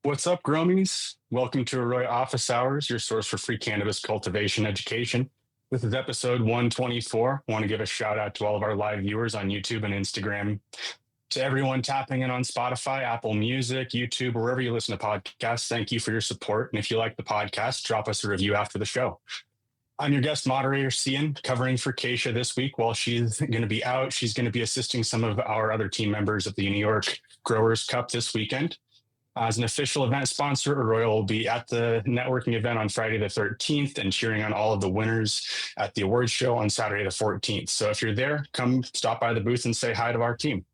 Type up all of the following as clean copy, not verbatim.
What's up, Gromies? Welcome to Arroyo Office Hours, your source for free cannabis cultivation education. This is episode 124. I want to give a shout out to all of our live viewers on YouTube and Instagram, to everyone tapping in on Spotify, Apple Music, YouTube, or wherever you listen to podcasts. Thank you for your support. And if you like the podcast, drop us a review after the show. I'm your guest moderator, Cian, covering for Keisha this week. While she's going to be out, she's going to be assisting some of our other team members at the New York Growers Cup this weekend. As an official event sponsor, Arroyo will be at the networking event on Friday the 13th and cheering on all of the winners at the awards show on Saturday the 14th. So if you're there, come stop by the booth and say hi to our team.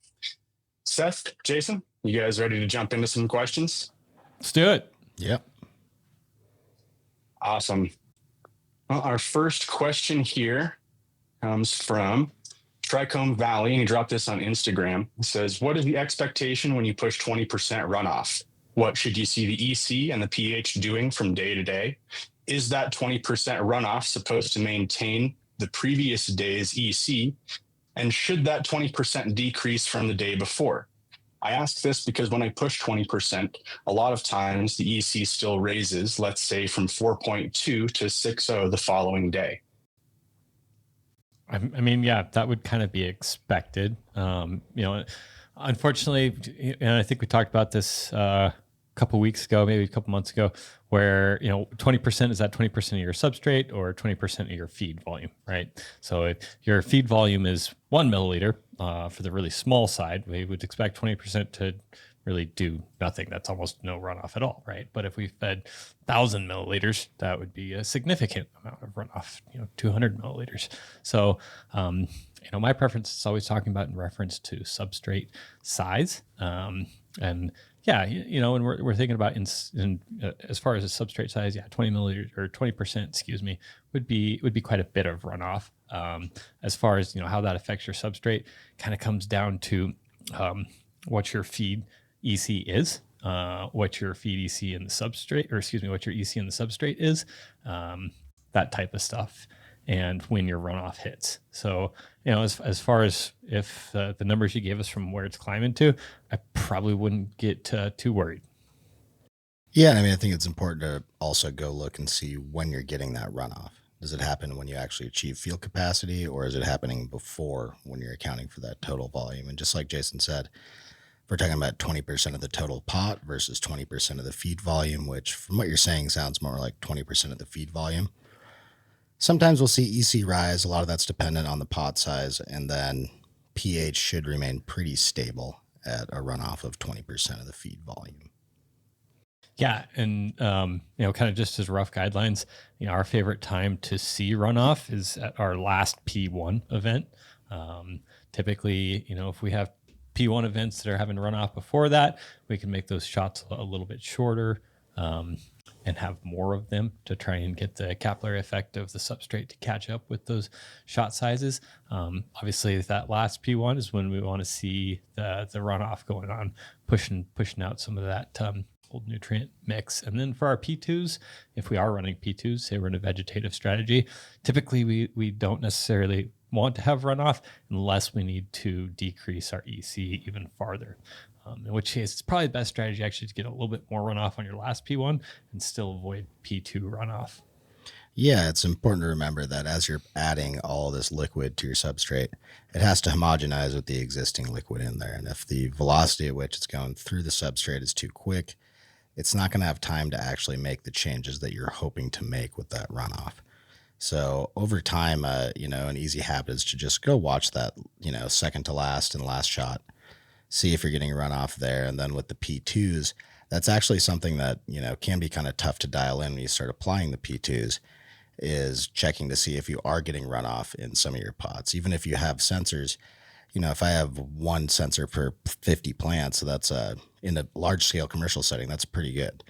Seth, Jason, you guys ready to jump into some questions? Let's do it. Yep. Awesome. Well, our first question here comes from Trichome Valley, and he dropped this on Instagram. It says, what is the expectation when you push 20% runoff? What should you see the EC and the pH doing from day to day? Is that 20% runoff supposed to maintain the previous day's EC? And should that 20% decrease from the day before? I ask this because when I push 20%, a lot of times the EC still raises, let's say from 4.2 to 6.0 the following day. I mean, yeah, that would kind of be expected. Unfortunately, and I think we talked about this a couple weeks ago, maybe a couple months ago, where 20% is that 20% of your substrate or 20% of your feed volume, right? So if your feed volume is 1 milliliter for the really small side, we would expect 20% to really do nothing. That's almost no runoff at all, right? But if we fed 1,000 milliliters, that would be a significant amount of runoff, 200 milliliters. So, my preference is always talking about in reference to substrate size. And yeah, when we're thinking about as far as a substrate size, 20 milliliters or 20%, would be quite a bit of runoff. As far as, how that affects your substrate kind of comes down to what your feed EC is, what your feed EC in the substrate, what your EC in the substrate is, that type of stuff, and when your runoff hits. So, as far as if the numbers you gave us from where it's climbing to, I probably wouldn't get too worried. Yeah, I think it's important to also go look and see when you're getting that runoff. Does it happen when you actually achieve field capacity, or is it happening before when you're accounting for that total volume? And just like Jason said, we're talking about 20% of the total pot versus 20% of the feed volume, which from what you're saying sounds more like 20% of the feed volume. Sometimes we'll see EC rise. A lot of that's dependent on the pot size, and then pH should remain pretty stable at a runoff of 20% of the feed volume. Yeah, and kind of just as rough guidelines, our favorite time to see runoff is at our last P1 event. Typically, if we have P1 events that are having runoff before that, we can make those shots a little bit shorter and have more of them to try and get the capillary effect of the substrate to catch up with those shot sizes. Obviously, that last P1 is when we want to see the runoff going on, pushing out some of that old nutrient mix. And then for our P2s, if we are running P2s, say we're in a vegetative strategy, typically we don't necessarily want to have runoff unless we need to decrease our EC even farther. In which case, it's probably the best strategy actually to get a little bit more runoff on your last P1 and still avoid P2 runoff. Yeah, it's important to remember that as you're adding all this liquid to your substrate, it has to homogenize with the existing liquid in there. And if the velocity at which it's going through the substrate is too quick, it's not going to have time to actually make the changes that you're hoping to make with that runoff. So over time, an easy habit is to just go watch that, second to last and last shot, see if you're getting runoff there. And then with the P2s, that's actually something that, can be kind of tough to dial in when you start applying the P2s, is checking to see if you are getting runoff in some of your pots. Even if you have sensors, if I have one sensor per 50 plants, so that's in a large scale commercial setting, that's pretty good.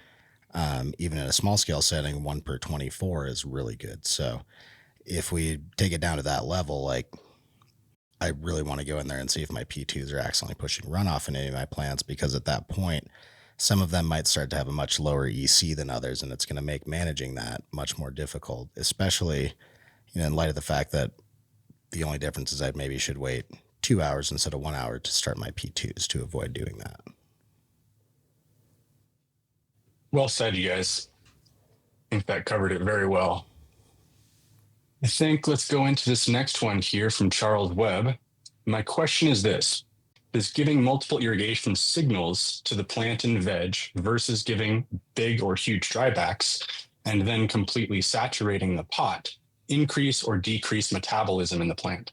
Even in a small scale setting, 1 per 24 is really good. So if we take it down to that level, I really want to go in there and see if my P2s are accidentally pushing runoff in any of my plants, because at that point, some of them might start to have a much lower EC than others, and it's going to make managing that much more difficult, especially in light of the fact that the only difference is I maybe should wait 2 hours instead of 1 hour to start my P2s to avoid doing that. Well said, you guys. I think that covered it very well. I think let's go into this next one here from Charles Webb. My question is this: is giving multiple irrigation signals to the plant and veg versus giving big or huge drybacks and then completely saturating the pot increase or decrease metabolism in the plant?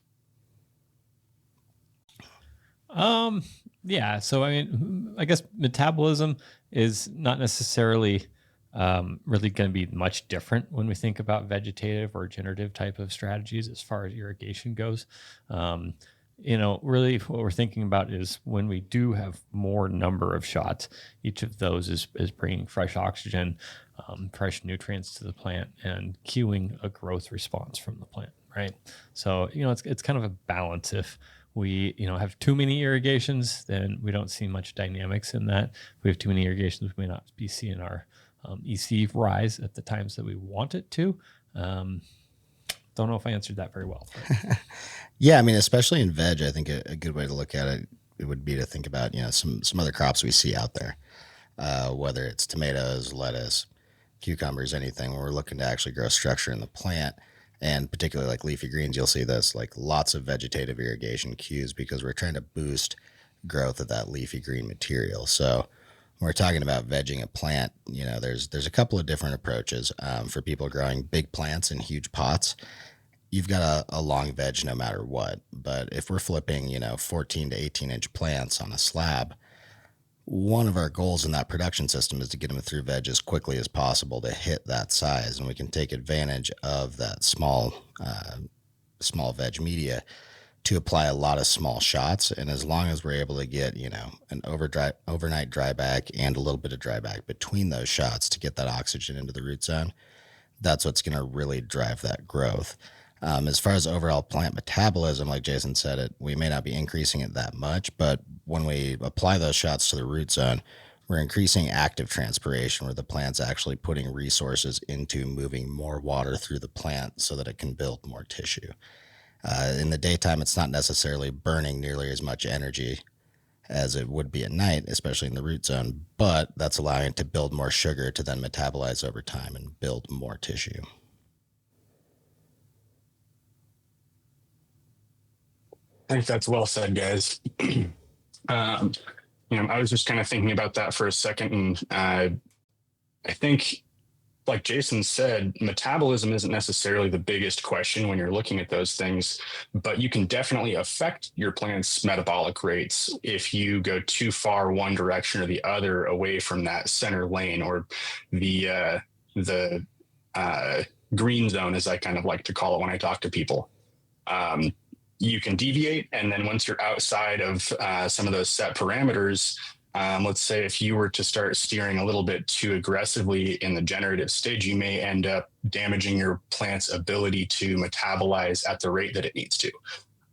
Yeah. So, I mean, I guess metabolism is not necessarily really going to be much different when we think about vegetative or generative type of strategies as far as irrigation goes. Um, really what we're thinking about is when we do have more number of shots, each of those is bringing fresh oxygen, fresh nutrients to the plant and cueing a growth response from the plant, right? So, it's kind of a balance. If we have too many irrigations, then we don't see much dynamics in that. If we have too many irrigations, we may not be seeing our EC rise at the times that we want it to. Don't know if I answered that very well. Yeah, I mean, especially in veg, I think a good way to look at it would be to think about some other crops we see out there, whether it's tomatoes, lettuce, cucumbers, anything. When we're looking to actually grow structure in the plant, and particularly like leafy greens, you'll see this like lots of vegetative irrigation cues because we're trying to boost growth of that leafy green material. So when we're talking about vegging a plant, there's a couple of different approaches for people growing big plants in huge pots. You've got a long veg no matter what. But if we're flipping, 14 to 18-inch plants on a slab, one of our goals in that production system is to get them through veg as quickly as possible to hit that size. And we can take advantage of that small veg media to apply a lot of small shots. And as long as we're able to get, an overnight dryback and a little bit of dryback between those shots to get that oxygen into the root zone, that's what's going to really drive that growth. As far as overall plant metabolism, like Jason said, we may not be increasing it that much, but when we apply those shots to the root zone, we're increasing active transpiration where the plant's actually putting resources into moving more water through the plant so that it can build more tissue. In the daytime, it's not necessarily burning nearly as much energy as it would be at night, especially in the root zone, but that's allowing it to build more sugar to then metabolize over time and build more tissue. I think that's well said, guys. I was just kind of thinking about that for a second, and I think, like Jason said, metabolism isn't necessarily the biggest question when you're looking at those things, but you can definitely affect your plant's metabolic rates if you go too far one direction or the other away from that center lane, or the green zone, as I kind of like to call it when I talk to people. You can deviate, and then once you're outside of some of those set parameters, let's say if you were to start steering a little bit too aggressively in the generative stage, you may end up damaging your plant's ability to metabolize at the rate that it needs to.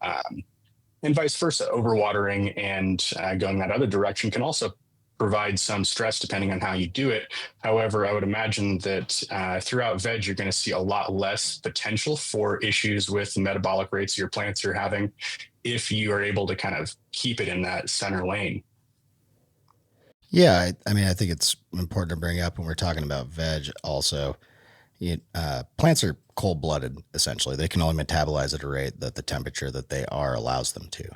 And vice versa, overwatering and going that other direction can also provide some stress depending on how you do it. However, I would imagine that throughout veg, you're going to see a lot less potential for issues with the metabolic rates your plants are having if you are able to kind of keep it in that center lane. Yeah, I mean, I think it's important to bring up when we're talking about veg also. Plants are cold-blooded, essentially. They can only metabolize at a rate that the temperature that they are allows them to.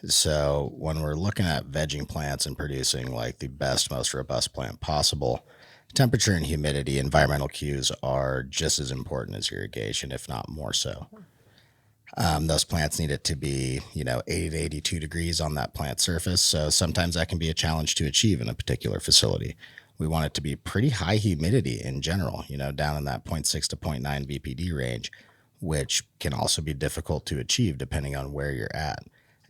So when we're looking at vegging plants and producing like the best, most robust plant possible, temperature and humidity, environmental cues are just as important as irrigation, if not more so. Those plants need it to be, 80 to 82 degrees on that plant surface. So sometimes that can be a challenge to achieve in a particular facility. We want it to be pretty high humidity in general, down in that 0.6 to 0.9 VPD range, which can also be difficult to achieve depending on where you're at.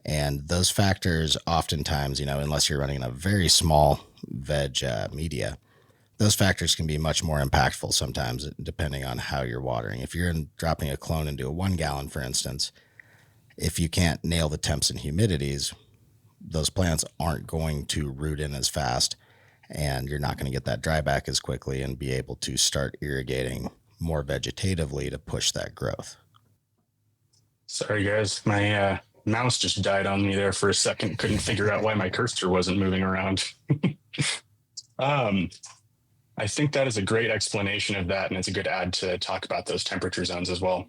And those factors oftentimes, unless you're running a very small veg media, those factors can be much more impactful sometimes depending on how you're watering. If you're dropping a clone into a 1 gallon, for instance, if you can't nail the temps and humidities, those plants aren't going to root in as fast, and you're not going to get that dryback as quickly and be able to start irrigating more vegetatively to push that growth. Sorry, guys. My mouse just died on me there for a second. Couldn't figure out why my cursor wasn't moving around. I think that is a great explanation of that, and it's a good add to talk about those temperature zones as well.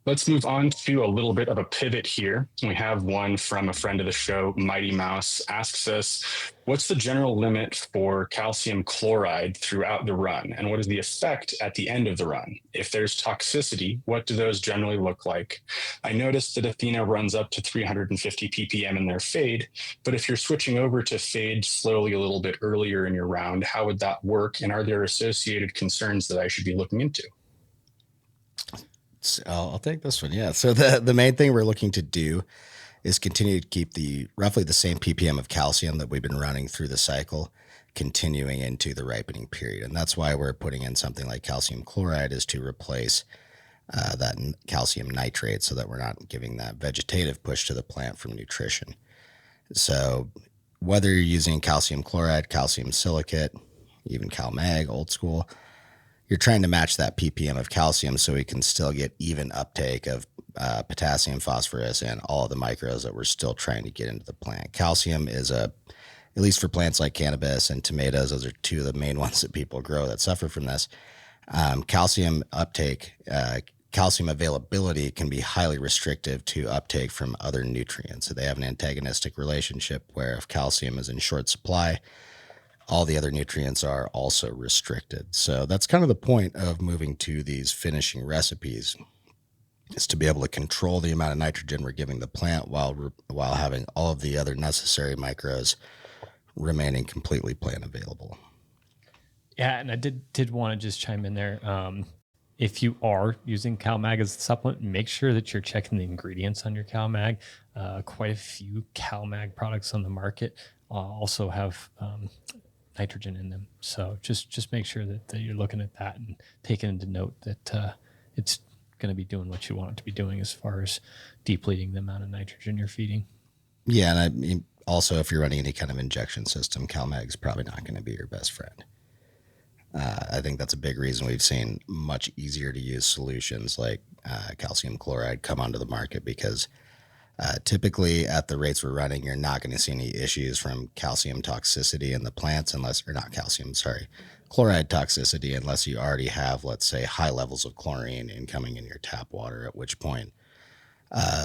Let's move on to a little bit of a pivot here. We have one from a friend of the show, Mighty Mouse, asks us, what's the general limit for calcium chloride throughout the run? And what is the effect at the end of the run? If there's toxicity, what do those generally look like? I noticed that Athena runs up to 350 ppm in their fade, but if you're switching over to fade slowly a little bit earlier in your round, how would that work? And are there associated concerns that I should be looking into? So I'll take this one. Yeah. So the main thing we're looking to do is continue to keep the roughly the same ppm of calcium that we've been running through the cycle, continuing into the ripening period. And that's why we're putting in something like calcium chloride, is to replace that calcium nitrate, so that we're not giving that vegetative push to the plant from nutrition. So whether you're using calcium chloride, calcium silicate, even CalMag, old school, you're trying to match that ppm of calcium so we can still get even uptake of potassium, phosphorus, and all of the micros that we're still trying to get into the plant. Calcium is at least for plants like cannabis and tomatoes, those are two of the main ones that people grow that suffer from this. Calcium uptake, calcium availability can be highly restrictive to uptake from other nutrients. So they have an antagonistic relationship where if calcium is in short supply, all the other nutrients are also restricted. So that's kind of the point of moving to these finishing recipes, is to be able to control the amount of nitrogen we're giving the plant while having all of the other necessary micros remaining completely plant available. Yeah, and I did want to just chime in there. If you are using CalMag as a supplement, make sure that you're checking the ingredients on your CalMag. Quite a few CalMag products on the market also have nitrogen in them. So just make sure that you're looking at that and taking into note that it's going to be doing what you want it to be doing as far as depleting the amount of nitrogen you're feeding. Yeah, and I mean, also if you're running any kind of injection system, CalMag is probably not going to be your best friend. I think that's a big reason we've seen much easier to use solutions like calcium chloride come onto the market, because typically at the rates we're running, you're not going to see any issues from calcium toxicity in the plants chloride toxicity, unless you already have, let's say, high levels of chlorine incoming in your tap water, at which point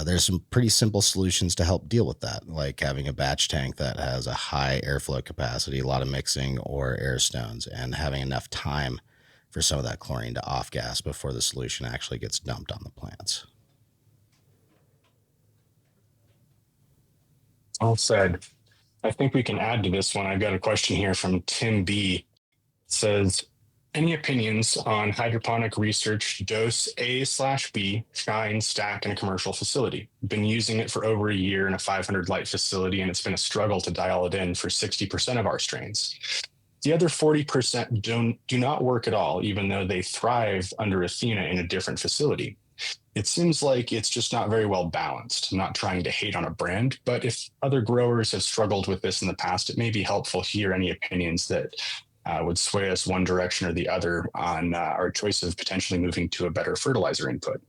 there's some pretty simple solutions to help deal with that, like having a batch tank that has a high airflow capacity, a lot of mixing or air stones, and having enough time for some of that chlorine to off gas before the solution actually gets dumped on the plants. All said. I think we can add to this one. I've got a question here from Tim B. It says, any opinions on hydroponic research dose A/B, shine, stack in a commercial facility? Been using it for over a year in a 500 light facility, and it's been a struggle to dial it in for 60% of our strains. The other 40% do not work at all, even though they thrive under Athena in a different facility. It seems like it's just not very well balanced. I'm not trying to hate on a brand, but if other growers have struggled with this in the past, it may be helpful to hear any opinions that would sway us one direction or the other on our choice of potentially moving to a better fertilizer input.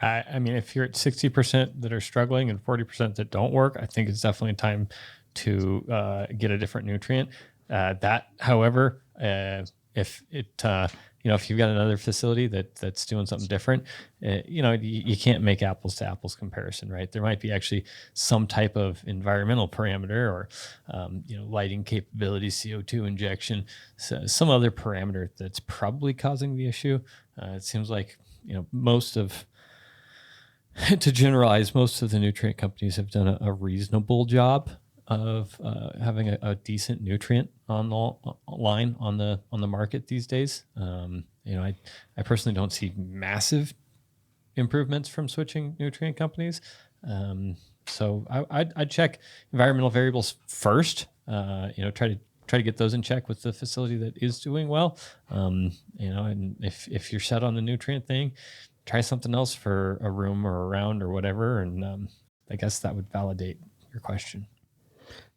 I mean, if you're at 60% that are struggling and 40% that don't work, I think it's definitely time to get a different nutrient. However, if you've got another facility that's doing something different, you can't make apples to apples comparison, right? There might be actually some type of environmental parameter or, lighting capability, CO2 injection, some other parameter that's probably causing the issue. It seems like, to generalize, most of the nutrient companies have done a reasonable job of having a decent nutrient on the line on the market these days. I personally don't see massive improvements from switching nutrient companies. So I'd check environmental variables first. Try to get those in check with the facility that is doing well. And if you're set on the nutrient thing, try something else for a room or a round or whatever. And I guess that would validate your question.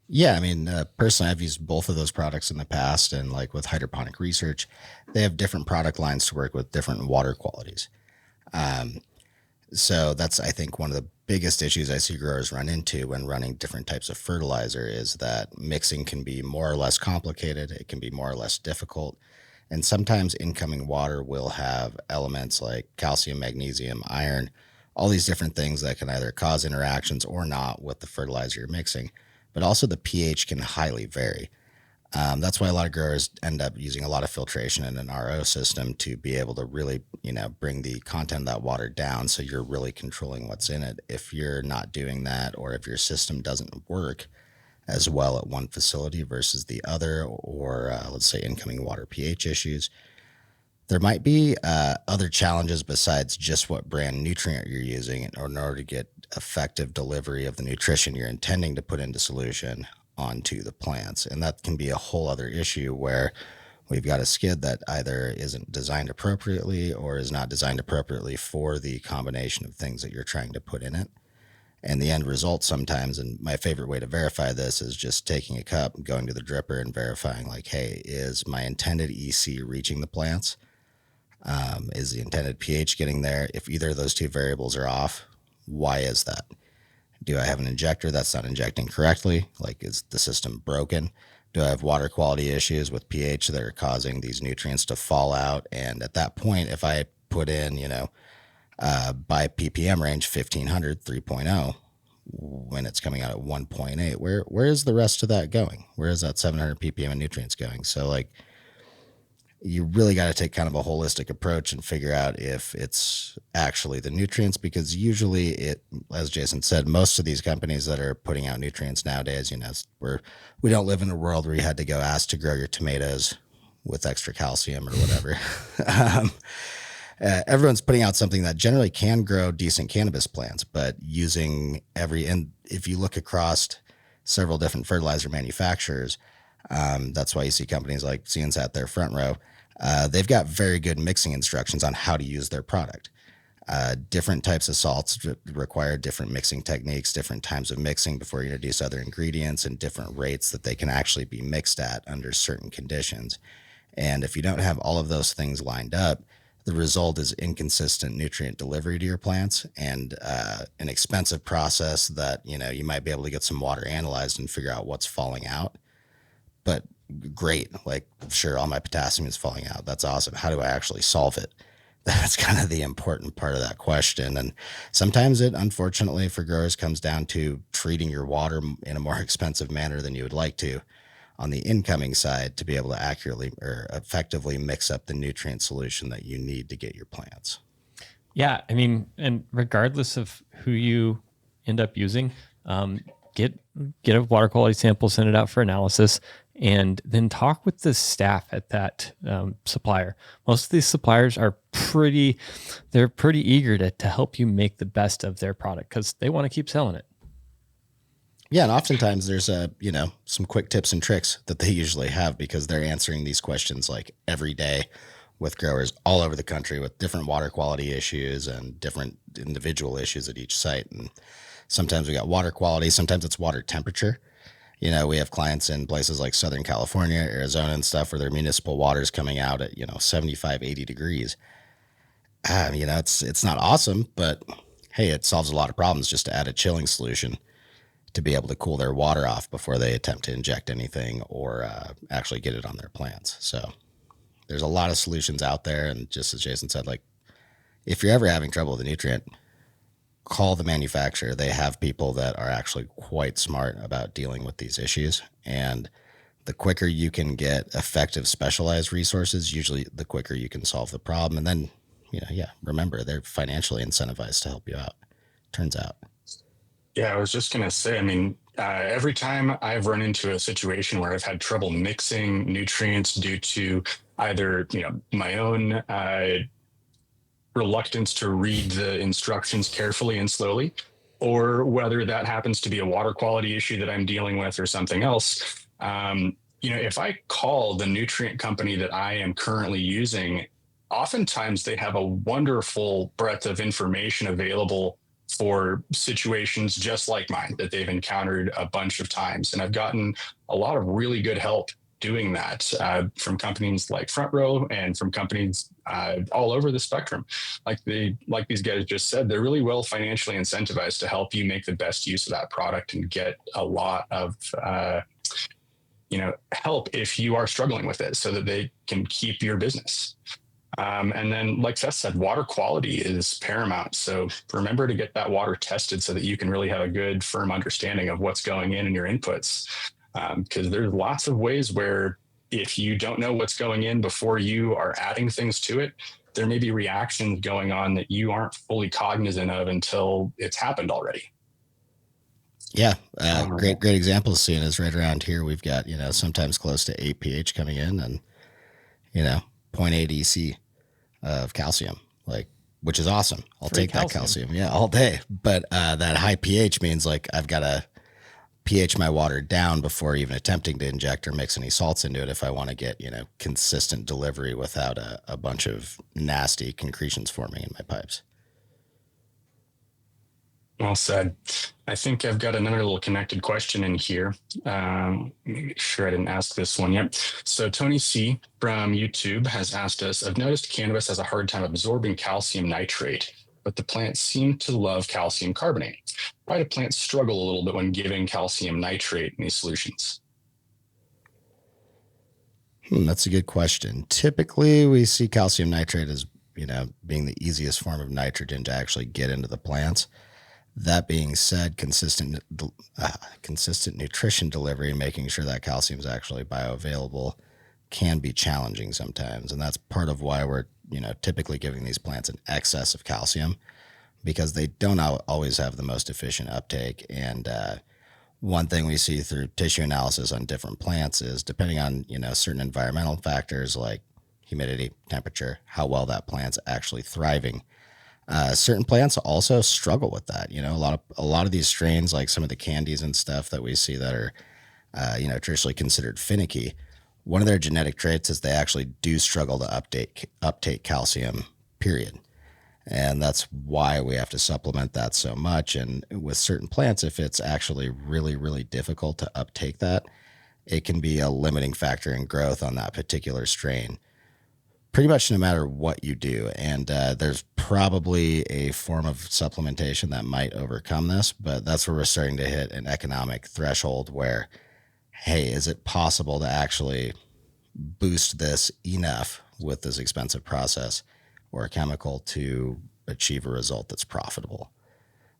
Yeah, I mean, personally, I've used both of those products in the past, and like with hydroponic research, they have different product lines to work with different water qualities. So that's, I think, one of the biggest issues I see growers run into when running different types of fertilizer is that mixing can be more or less complicated. It can be more or less difficult. And sometimes incoming water will have elements like calcium, magnesium, iron, all these different things that can either cause interactions or not with the fertilizer you're mixing. But also the pH can highly vary. That's why a lot of growers end up using a lot of filtration in an RO system to be able to really, bring the content of that water down. So you're really controlling what's in it. If you're not doing that, or if your system doesn't work as well at one facility versus the other, or let's say incoming water pH issues, there might be other challenges besides just what brand nutrient you're using in order to get effective delivery of the nutrition you're intending to put into solution onto the plants. And that can be a whole other issue where we've got a skid that either isn't designed appropriately or is not designed appropriately for the combination of things that you're trying to put in it. And the end result sometimes, and my favorite way to verify this is just taking a cup, going to the dripper and verifying like, hey, is my intended EC reaching the plants? Is the intended pH getting there? If either of those two variables are off, why is that? Do I have an injector that's not injecting correctly? Like, is the system broken? Do I have water quality issues with pH that are causing these nutrients to fall out? And at that point, if I put in, by ppm range 1500 3.0, when it's coming out at 1.8, where is the rest of that going? Where is that 700 ppm of nutrients going? So like, you really got to take kind of a holistic approach and figure out if it's actually the nutrients, because usually it, as Jason said, most of these companies that are putting out nutrients nowadays, we don't live in a world where you had to go ask to grow your tomatoes with extra calcium or whatever. Everyone's putting out something that generally can grow decent cannabis plants, but and if you look across several different fertilizer manufacturers, that's why you see companies like Cian's at their front row. They've got very good mixing instructions on how to use their product. Different types of salts require different mixing techniques, different times of mixing before you introduce other ingredients, and different rates that they can actually be mixed at under certain conditions. And if you don't have all of those things lined up, the result is inconsistent nutrient delivery to your plants and an expensive process that, you might be able to get some water analyzed and figure out what's falling out. But great, like, sure, all my potassium is falling out. That's awesome. How do I actually solve it? That's kind of the important part of that question. And sometimes it, unfortunately, for growers comes down to treating your water in a more expensive manner than you would like to on the incoming side to be able to accurately or effectively mix up the nutrient solution that you need to get your plants. Yeah, I mean, and regardless of who you end up using, get a water quality sample, send it out for analysis, and then talk with the staff at that supplier. Most of these suppliers are pretty eager to help you make the best of their product because they want to keep selling it. Yeah, and oftentimes there's some quick tips and tricks that they usually have because they're answering these questions like every day with growers all over the country with different water quality issues and different individual issues at each site. And sometimes we got water quality, sometimes it's water temperature. We have clients in places like Southern California, Arizona and stuff where their municipal water is coming out at, 75, 80 degrees. It's not awesome, but hey, it solves a lot of problems just to add a chilling solution to be able to cool their water off before they attempt to inject anything or actually get it on their plants. So there's a lot of solutions out there. And just as Jason said, like, if you're ever having trouble with a nutrient, call the manufacturer. They have people that are actually quite smart about dealing with these issues. And the quicker you can get effective specialized resources, usually the quicker you can solve the problem. And then, remember, they're financially incentivized to help you out, turns out. Yeah, I was just going to say, I mean, every time I've run into a situation where I've had trouble mixing nutrients due to either, my own reluctance to read the instructions carefully and slowly, or whether that happens to be a water quality issue that I'm dealing with or something else. If I call the nutrient company that I am currently using, oftentimes they have a wonderful breadth of information available for situations just like mine that they've encountered a bunch of times. And I've gotten a lot of really good help doing that from companies like Front Row and from companies all over the spectrum. Like these guys just said, they're really well financially incentivized to help you make the best use of that product and get a lot of help if you are struggling with it, so that they can keep your business. And then, like Seth said, water quality is paramount. So remember to get that water tested so that you can really have a good, firm understanding of what's going in your inputs. Because there's lots of ways where if you don't know what's going in before you are adding things to it, there may be reactions going on that you aren't fully cognizant of until it's happened already. Yeah, great example, Cian, is right around here. We've got, sometimes close to 8 pH coming in and, 0.8 EC of calcium, which is awesome. I'll take that calcium. Yeah, all day. But that high pH means I've got to pH my water down before even attempting to inject or mix any salts into it if I want to get, consistent delivery without a bunch of nasty concretions forming in my pipes. Well said. I think I've got another little connected question in here. Make sure I didn't ask this one yet. So Tony C from YouTube has asked us, I've noticed cannabis has a hard time absorbing calcium nitrate, but the plants seem to love calcium carbonate. Why do plants struggle a little bit when giving calcium nitrate in these solutions? That's a good question. Typically, we see calcium nitrate as, being the easiest form of nitrogen to actually get into the plants. That being said, consistent nutrition delivery and making sure that calcium is actually bioavailable can be challenging sometimes. And that's part of why we're, typically giving these plants an excess of calcium, because they don't always have the most efficient uptake. And one thing we see through tissue analysis on different plants is, depending on, certain environmental factors like humidity, temperature, how well that plant's actually thriving, certain plants also struggle with that. A lot of these strains, like some of the candies and stuff that we see that are, traditionally considered finicky, one of their genetic traits is they actually do struggle to uptake calcium, period. And that's why we have to supplement that so much. And with certain plants, if it's actually really, really difficult to uptake that, it can be a limiting factor in growth on that particular strain, pretty much no matter what you do. And there's probably a form of supplementation that might overcome this, but that's where we're starting to hit an economic threshold where, hey, is it possible to actually boost this enough with this expensive process or a chemical to achieve a result that's profitable?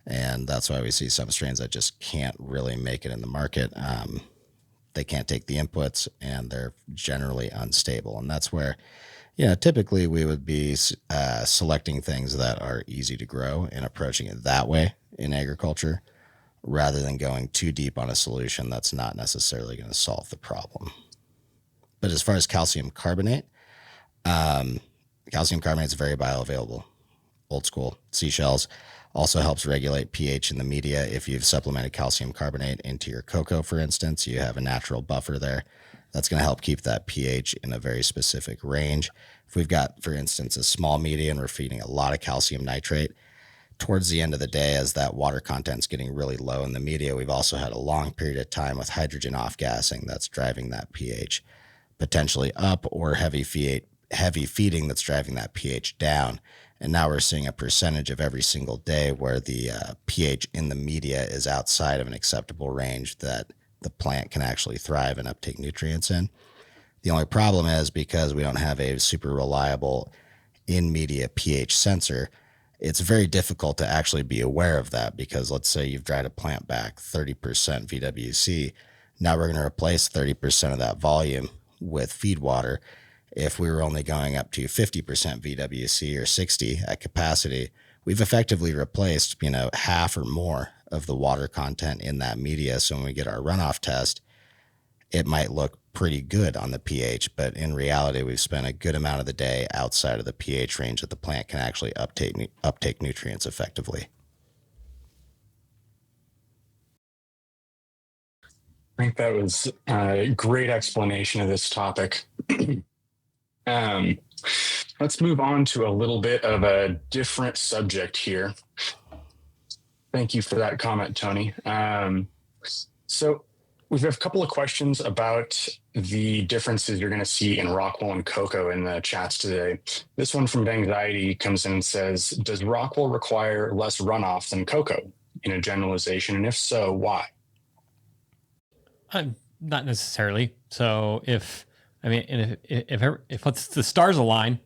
And that's why we see some strains that just can't really make it in the market. They can't take the inputs and they're generally unstable. And that's where, typically we would be selecting things that are easy to grow and approaching it that way in agriculture, rather than going too deep on a solution that's not necessarily going to solve the problem. But as far as calcium carbonate is very bioavailable. Old school seashells also helps regulate pH in the media. If you've supplemented calcium carbonate into your coco, for instance, you have a natural buffer there. That's going to help keep that pH in a very specific range. If we've got, for instance, a small media and we're feeding a lot of calcium nitrate, towards the end of the day, as that water content's getting really low in the media, we've also had a long period of time with hydrogen off-gassing that's driving that pH potentially up, or heavy feeding that's driving that pH down. And now we're seeing a percentage of every single day where the pH in the media is outside of an acceptable range that the plant can actually thrive and uptake nutrients in. The only problem is, because we don't have a super reliable in-media pH sensor, it's very difficult to actually be aware of that, because let's say you've dried a plant back 30% VWC. Now we're going to replace 30% of that volume with feed water. If we were only going up to 50% VWC or 60 at capacity, we've effectively replaced, half or more of the water content in that media. So when we get our runoff test, it might look pretty good on the pH, but in reality, we've spent a good amount of the day outside of the pH range that the plant can actually uptake nutrients effectively. I think that was a great explanation of this topic. Let's move on to a little bit of a different subject here. Thank you for that comment, Tony. So We have a couple of questions about the differences you're going to see in rockwool and coco in the chats today. This one from Anxiety comes in and says, does rockwool require less runoff than coco in a generalization? And if so, why? Not necessarily. So if the stars align,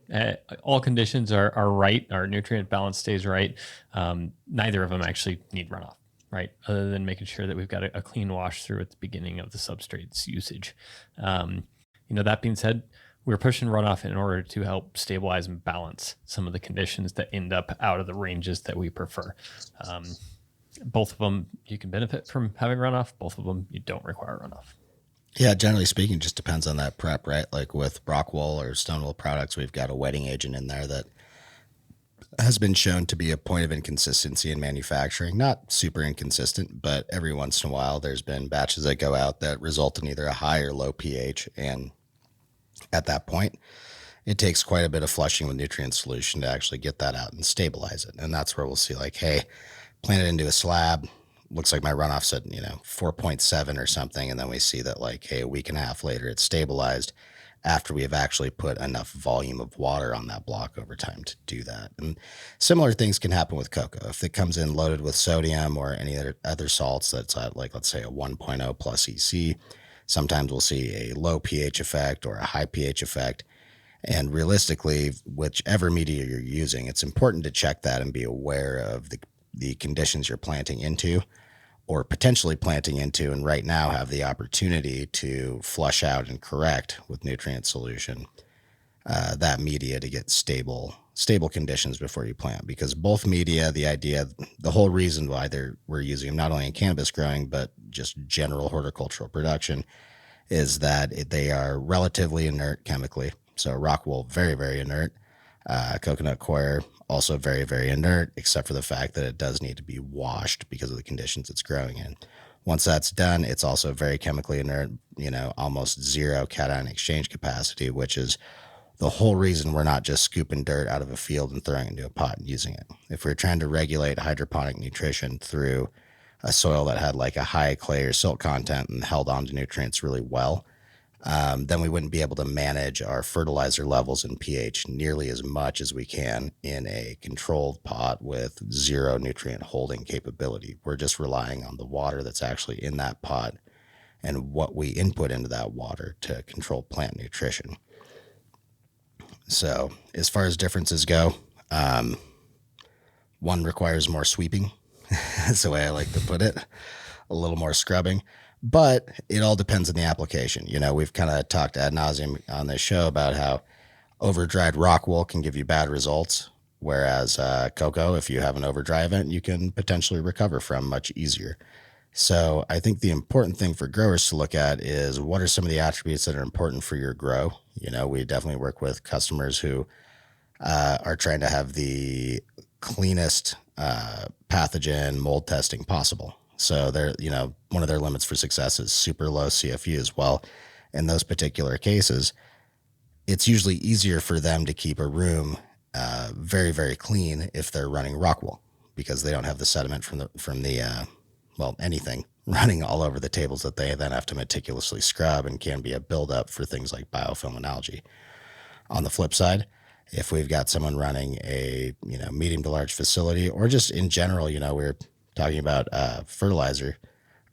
all conditions are right, our nutrient balance stays right, neither of them actually need runoff, right? Other than making sure that we've got a clean wash through at the beginning of the substrates usage. That being said, we're pushing runoff in order to help stabilize and balance some of the conditions that end up out of the ranges that we prefer. Both of them you can benefit from having runoff. Both of them you don't require runoff. Yeah, generally speaking, it just depends on that prep, right? Like with rockwool or stone wool products, we've got a wetting agent in there that has been shown to be a point of inconsistency in manufacturing. Not super inconsistent, but every once in a while there's been batches that go out that result in either a high or low pH. And at that point, it takes quite a bit of flushing with nutrient solution to actually get that out and stabilize it. And that's where we'll see like, hey, plant it into a slab. Looks like my runoff's at 4.7 or something, and then we see that like, hey, a week and a half later it's stabilized after we have actually put enough volume of water on that block over time to do that. And similar things can happen with coco. If it comes in loaded with sodium or any other salts that's at like, let's say a 1.0 plus EC, sometimes we'll see a low pH effect or a high pH effect. And realistically, whichever media you're using, it's important to check that and be aware of the conditions you're planting into or potentially planting into, and right now have the opportunity to flush out and correct with nutrient solution that media to get stable conditions before you plant. Because both media, the whole reason why we're using them not only in cannabis growing but just general horticultural production is that they are relatively inert chemically. So rockwool, very, very inert. Coconut coir, also very, very inert, except for the fact that it does need to be washed because of the conditions it's growing in. Once that's done, it's also very chemically inert, almost zero cation exchange capacity, which is the whole reason we're not just scooping dirt out of a field and throwing it into a pot and using it. If we're trying to regulate hydroponic nutrition through a soil that had like a high clay or silt content and held on to nutrients really well, then we wouldn't be able to manage our fertilizer levels and pH nearly as much as we can in a controlled pot with zero nutrient holding capability. We're just relying on the water that's actually in that pot and what we input into that water to control plant nutrition. So as far as differences go, one requires more sweeping. That's the way I like to put it. A little more scrubbing. But it all depends on the application. We've kind of talked ad nauseum on this show about how over-dried rockwool can give you bad results, whereas coco, if you have an over-dry event, you can potentially recover from much easier. So I think the important thing for growers to look at is what are some of the attributes that are important for your grow. We definitely work with customers who are trying to have the cleanest pathogen mold testing possible. So they're, one of their limits for success is super low CFU as well. In those particular cases, it's usually easier for them to keep a room very, very clean if they're running rockwool, because they don't have the sediment from anything running all over the tables that they then have to meticulously scrub, and can be a buildup for things like biofilm and algae. On the flip side, if we've got someone running a medium to large facility, or just in general, we're talking about fertilizer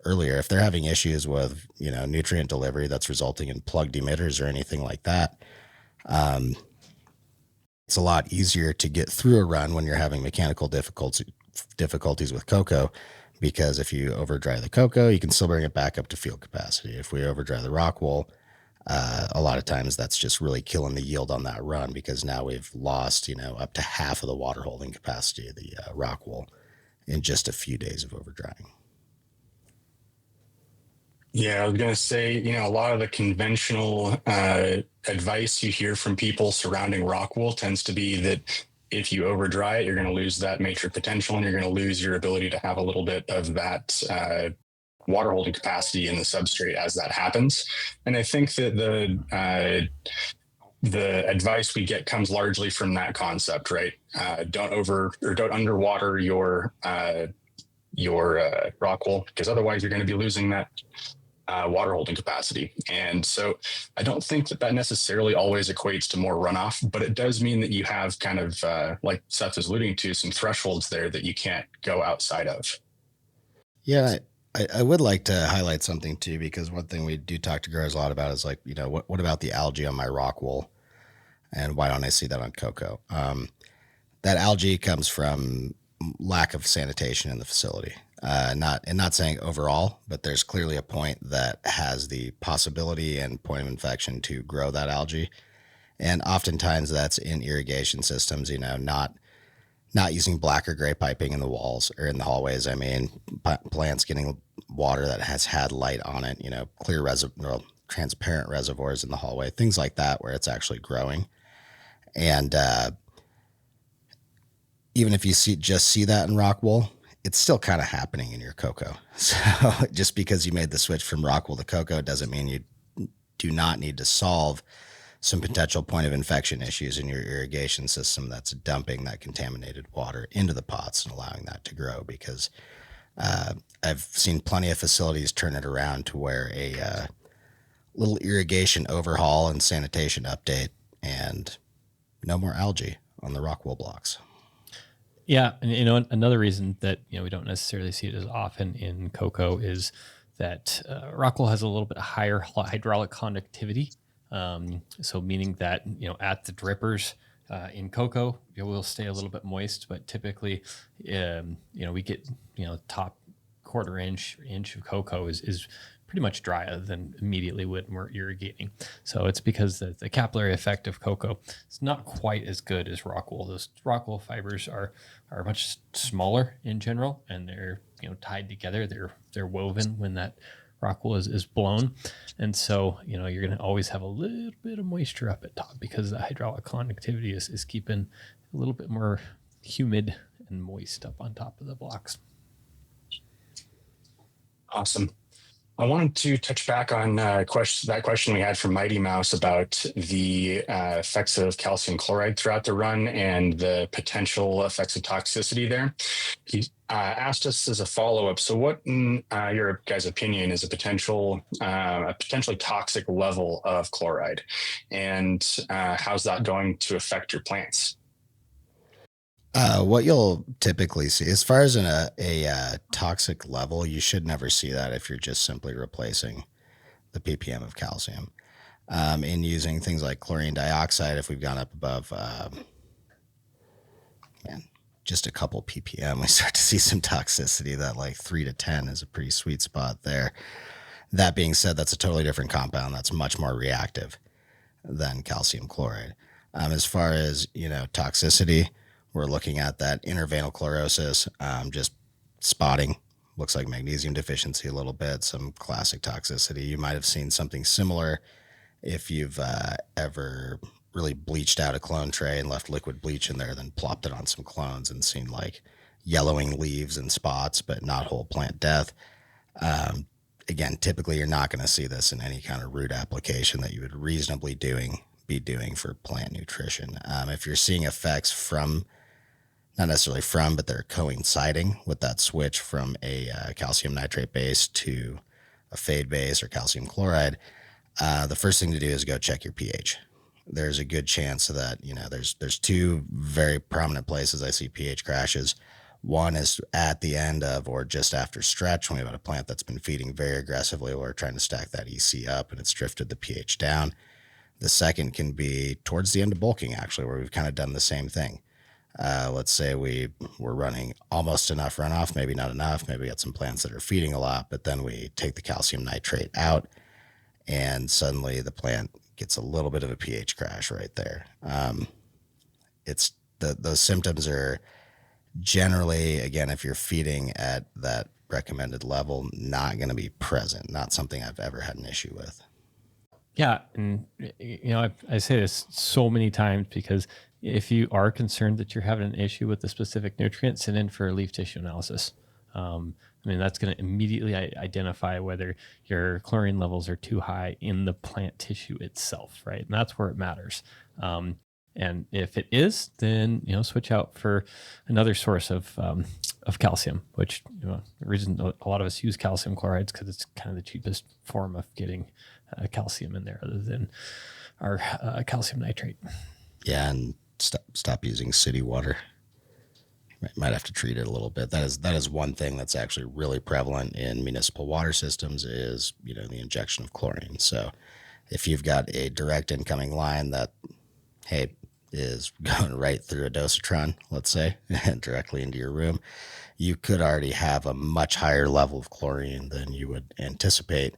earlier, if they're having issues with nutrient delivery that's resulting in plugged emitters or anything like that, it's a lot easier to get through a run when you're having mechanical difficulties with coco, because if you over dry the coco, you can still bring it back up to field capacity. If we over dry the rockwool, a lot of times that's just really killing the yield on that run, because now we've lost up to half of the water holding capacity of the rockwool in just a few days of over drying. Yeah, I was going to say, a lot of the conventional advice you hear from people surrounding rockwool tends to be that if you over dry it, you're going to lose that matrix potential, and you're going to lose your ability to have a little bit of that water holding capacity in the substrate as that happens. And I think that the advice we get comes largely from that concept, right? Don't underwater your rockwool, because otherwise you're going to be losing that water holding capacity. And so I don't think that necessarily always equates to more runoff, but it does mean that you have kind of, like Seth is alluding to, some thresholds there that you can't go outside of. Yeah, I would like to highlight something too, because one thing we do talk to growers a lot about is like, what about the algae on my rock wool? And why don't I see that on coco? That algae comes from lack of sanitation in the facility. Not saying overall, but there's clearly a point that has the possibility and point of infection to grow that algae. And oftentimes that's in irrigation systems, not using black or gray piping in the walls or in the hallways. I mean, plants getting water that has had light on it, clear transparent reservoirs in the hallway, things like that, where it's actually growing. And even if you see that in rock wool, it's still kind of happening in your coco. So just because you made the switch from rock wool to coco doesn't mean you do not need to solve some potential point of infection issues in your irrigation system that's dumping that contaminated water into the pots and allowing that to grow. Because I've seen plenty of facilities turn it around to where a little irrigation overhaul and sanitation update and no more algae on the rock wool blocks. Yeah, and another reason that we don't necessarily see it as often in coco is that rock wool has a little bit higher hydraulic conductivity. So meaning that at the drippers in coco, will stay a little bit moist, but typically we get top quarter inch of coco is pretty much drier than immediately when we're irrigating. So it's because the capillary effect of coco is not quite as good as rock wool. Those rock wool fibers are much smaller in general, and they're tied together. They're woven when that rock wool is blown, and so you're going to always have a little bit of moisture up at top because the hydraulic conductivity is keeping a little bit more humid and moist up on top of the blocks. Awesome. I wanted to touch back on that question we had from Mighty Mouse about the effects of calcium chloride throughout the run and the potential effects of toxicity there. He asked us as a follow-up, so what, in your guys' opinion, is a potentially toxic level of chloride? And how's that going to affect your plants? What you'll typically see, as far as a toxic level, you should never see that if you're just simply replacing the ppm of calcium. In using things like chlorine dioxide, if we've gone up above, just a couple ppm, we start to see some toxicity. That like 3 to 10 is a pretty sweet spot there. That being said, that's a totally different compound that's much more reactive than calcium chloride. As far as toxicity, we're looking at that intervenal chlorosis, just spotting, looks like magnesium deficiency a little bit, some classic toxicity. You might have seen something similar if you've ever really bleached out a clone tray and left liquid bleach in there, then plopped it on some clones and seen like yellowing leaves and spots, but not whole plant death. Again, typically you're not going to see this in any kind of root application that you would reasonably be doing for plant nutrition. If you're seeing effects from, not necessarily from, but they're coinciding with that switch from a calcium nitrate base to a fade base or calcium chloride, the first thing to do is go check your pH. There's a good chance that, there's two very prominent places I see pH crashes. One is at the end of or just after stretch when we have a plant that's been feeding very aggressively or trying to stack that EC up and it's drifted the pH down. The second can be towards the end of bulking, actually, where we've kind of done the same thing. Let's say we're running almost enough runoff, maybe not enough. Maybe we got some plants that are feeding a lot, but then we take the calcium nitrate out and suddenly the plant gets a little bit of a pH crash right there. Those symptoms are generally, again, if you're feeding at that recommended level, not going to be present. Not something I've ever had an issue with. Yeah, and I say this so many times because if you are concerned that you're having an issue with the specific nutrient, send in for a leaf tissue analysis. That's going to immediately identify whether your chlorine levels are too high in the plant tissue itself, right? And that's where it matters. And if it is, then switch out for another source of of calcium, which, the reason a lot of us use calcium chloride is because it's kind of the cheapest form of getting calcium in there, other than our calcium nitrate. Yeah, and stop using city water. Might have to treat it a little bit. That is one thing that's actually really prevalent in municipal water systems is, the injection of chlorine. So if you've got a direct incoming line that, hey, is going right through a dosatron, let's say, and directly into your room, you could already have a much higher level of chlorine than you would anticipate.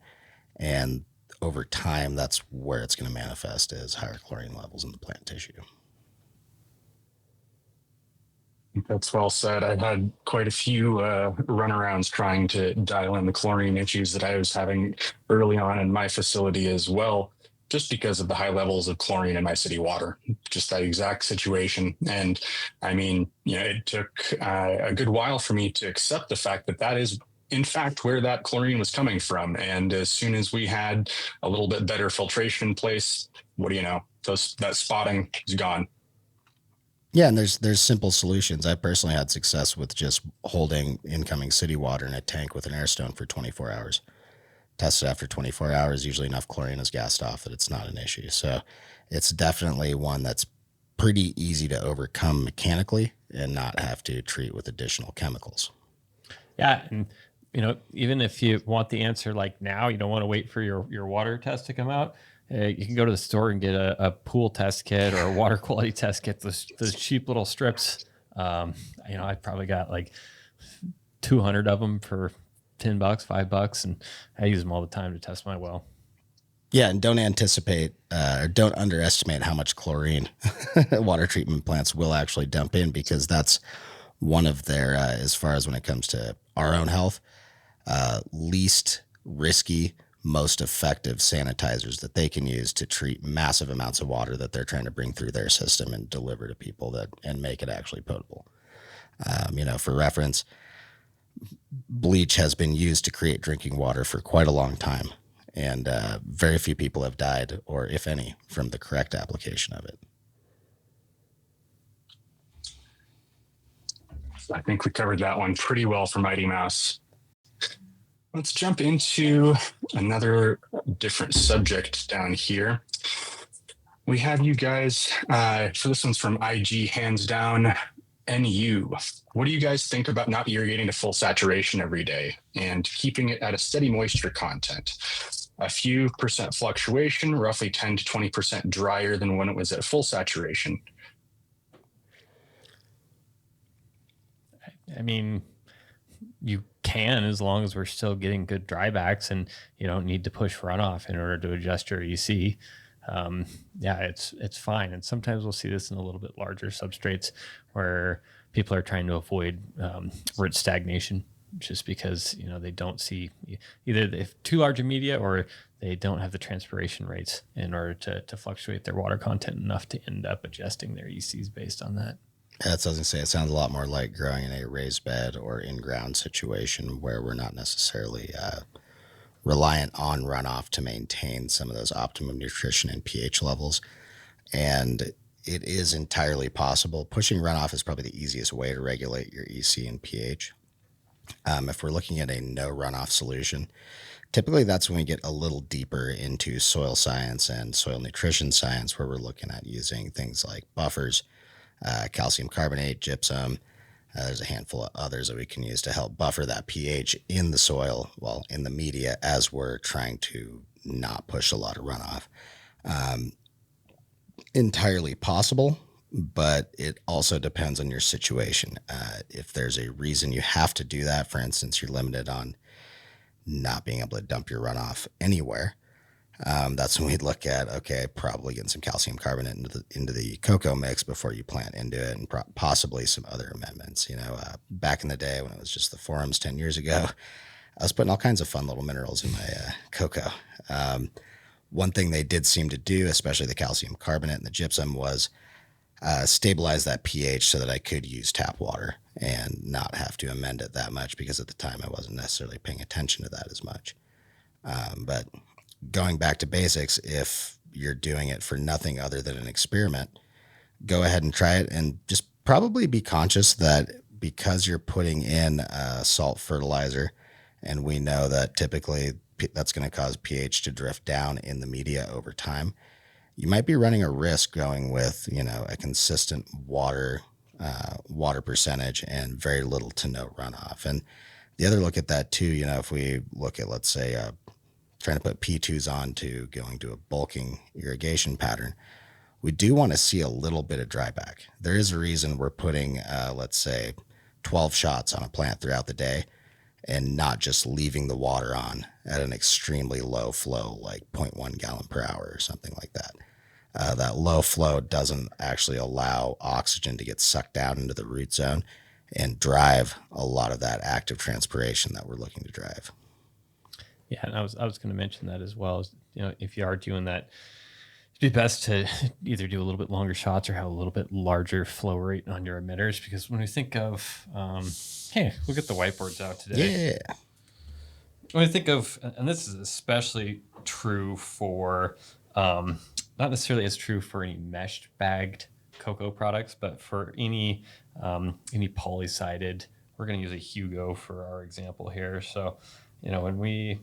And over time, that's where it's going to manifest as higher chlorine levels in the plant tissue. That's well said. I've had quite a few runarounds trying to dial in the chlorine issues that I was having early on in my facility as well, just because of the high levels of chlorine in my city water, just that exact situation. And I mean, it took a good while for me to accept the fact that that is, in fact, where that chlorine was coming from. And as soon as we had a little bit better filtration in place, what do you know, that spotting is gone. Yeah, and there's simple solutions. I personally had success with just holding incoming city water in a tank with an air stone for 24 hours. Tested after 24 hours, usually enough chlorine is gassed off that it's not an issue. So it's definitely one that's pretty easy to overcome mechanically and not have to treat with additional chemicals. Yeah, and even if you want the answer like now, you don't want to wait for your water test to come out. You can go to the store and get a pool test kit or a water quality test kit. Those cheap little strips. I probably got like 200 of them for $10, $5, and I use them all the time to test my well. Yeah, and don't underestimate how much chlorine water treatment plants will actually dump in, because that's one of their, as far as when it comes to our own health, least risky, most effective sanitizers that they can use to treat massive amounts of water that they're trying to bring through their system and deliver to people and make it actually potable. For reference, bleach has been used to create drinking water for quite a long time, and very few people have died, or if any, from the correct application of it. I think we covered that one pretty well for Mighty Mouse. Let's jump into another different subject down here. We have you guys, for this one's from IG Hands Down NU. What do you guys think about not irrigating to full saturation every day and keeping it at a steady moisture content? A few percent fluctuation, roughly 10 to 20% drier than when it was at full saturation. I mean, you can, as long as we're still getting good drybacks and you don't need to push runoff in order to adjust your EC. It's fine. And sometimes we'll see this in a little bit larger substrates where people are trying to avoid root stagnation, just because they don't see either if too large a media or they don't have the transpiration rates in order to fluctuate their water content enough to end up adjusting their ECs based on that. That's what I was going to say. It sounds a lot more like growing in a raised bed or in-ground situation where we're not necessarily reliant on runoff to maintain some of those optimum nutrition and pH levels. And it is entirely possible. Pushing runoff is probably the easiest way to regulate your EC and pH. If we're looking at a no runoff solution, typically that's when we get a little deeper into soil science and soil nutrition science, where we're looking at using things like buffers, calcium carbonate, gypsum. There's a handful of others that we can use to help buffer that pH in the soil, in the media, as we're trying to not push a lot of runoff. Entirely possible, but it also depends on your situation. If there's a reason you have to do that, for instance, you're limited on not being able to dump your runoff anywhere, that's when we'd look at, probably getting some calcium carbonate into the coco mix before you plant into it, and possibly some other amendments. Back in the day when it was just the forums 10 years ago, I was putting all kinds of fun little minerals in my coco. One thing they did seem to do, especially the calcium carbonate and the gypsum, was stabilize that pH so that I could use tap water and not have to amend it that much, because at the time I wasn't necessarily paying attention to that as much. But going back to basics, if you're doing it for nothing other than an experiment, go ahead and try it, and just probably be conscious that because you're putting in salt fertilizer, and we know that typically that's going to cause pH to drift down in the media over time, you might be running a risk going with, a consistent water percentage and very little to no runoff. And the other look at that too, if we look at, let's say, trying to put P2s on to going to a bulking irrigation pattern, we do want to see a little bit of dryback. There is a reason we're putting, let's say, 12 shots on a plant throughout the day and not just leaving the water on at an extremely low flow, like 0.1 gallon per hour or something like that. That low flow doesn't actually allow oxygen to get sucked out into the root zone and drive a lot of that active transpiration that we're looking to drive. Yeah, and I was going to mention that as well. If you are doing that, it'd be best to either do a little bit longer shots or have a little bit larger flow rate on your emitters, because when we think of, hey, we'll get the whiteboards out today. Yeah. When we think of, and this is especially true for, not necessarily as true for any meshed bagged cocoa products, but for any polysided, we're going to use a Hugo for our example here. So, when I'm going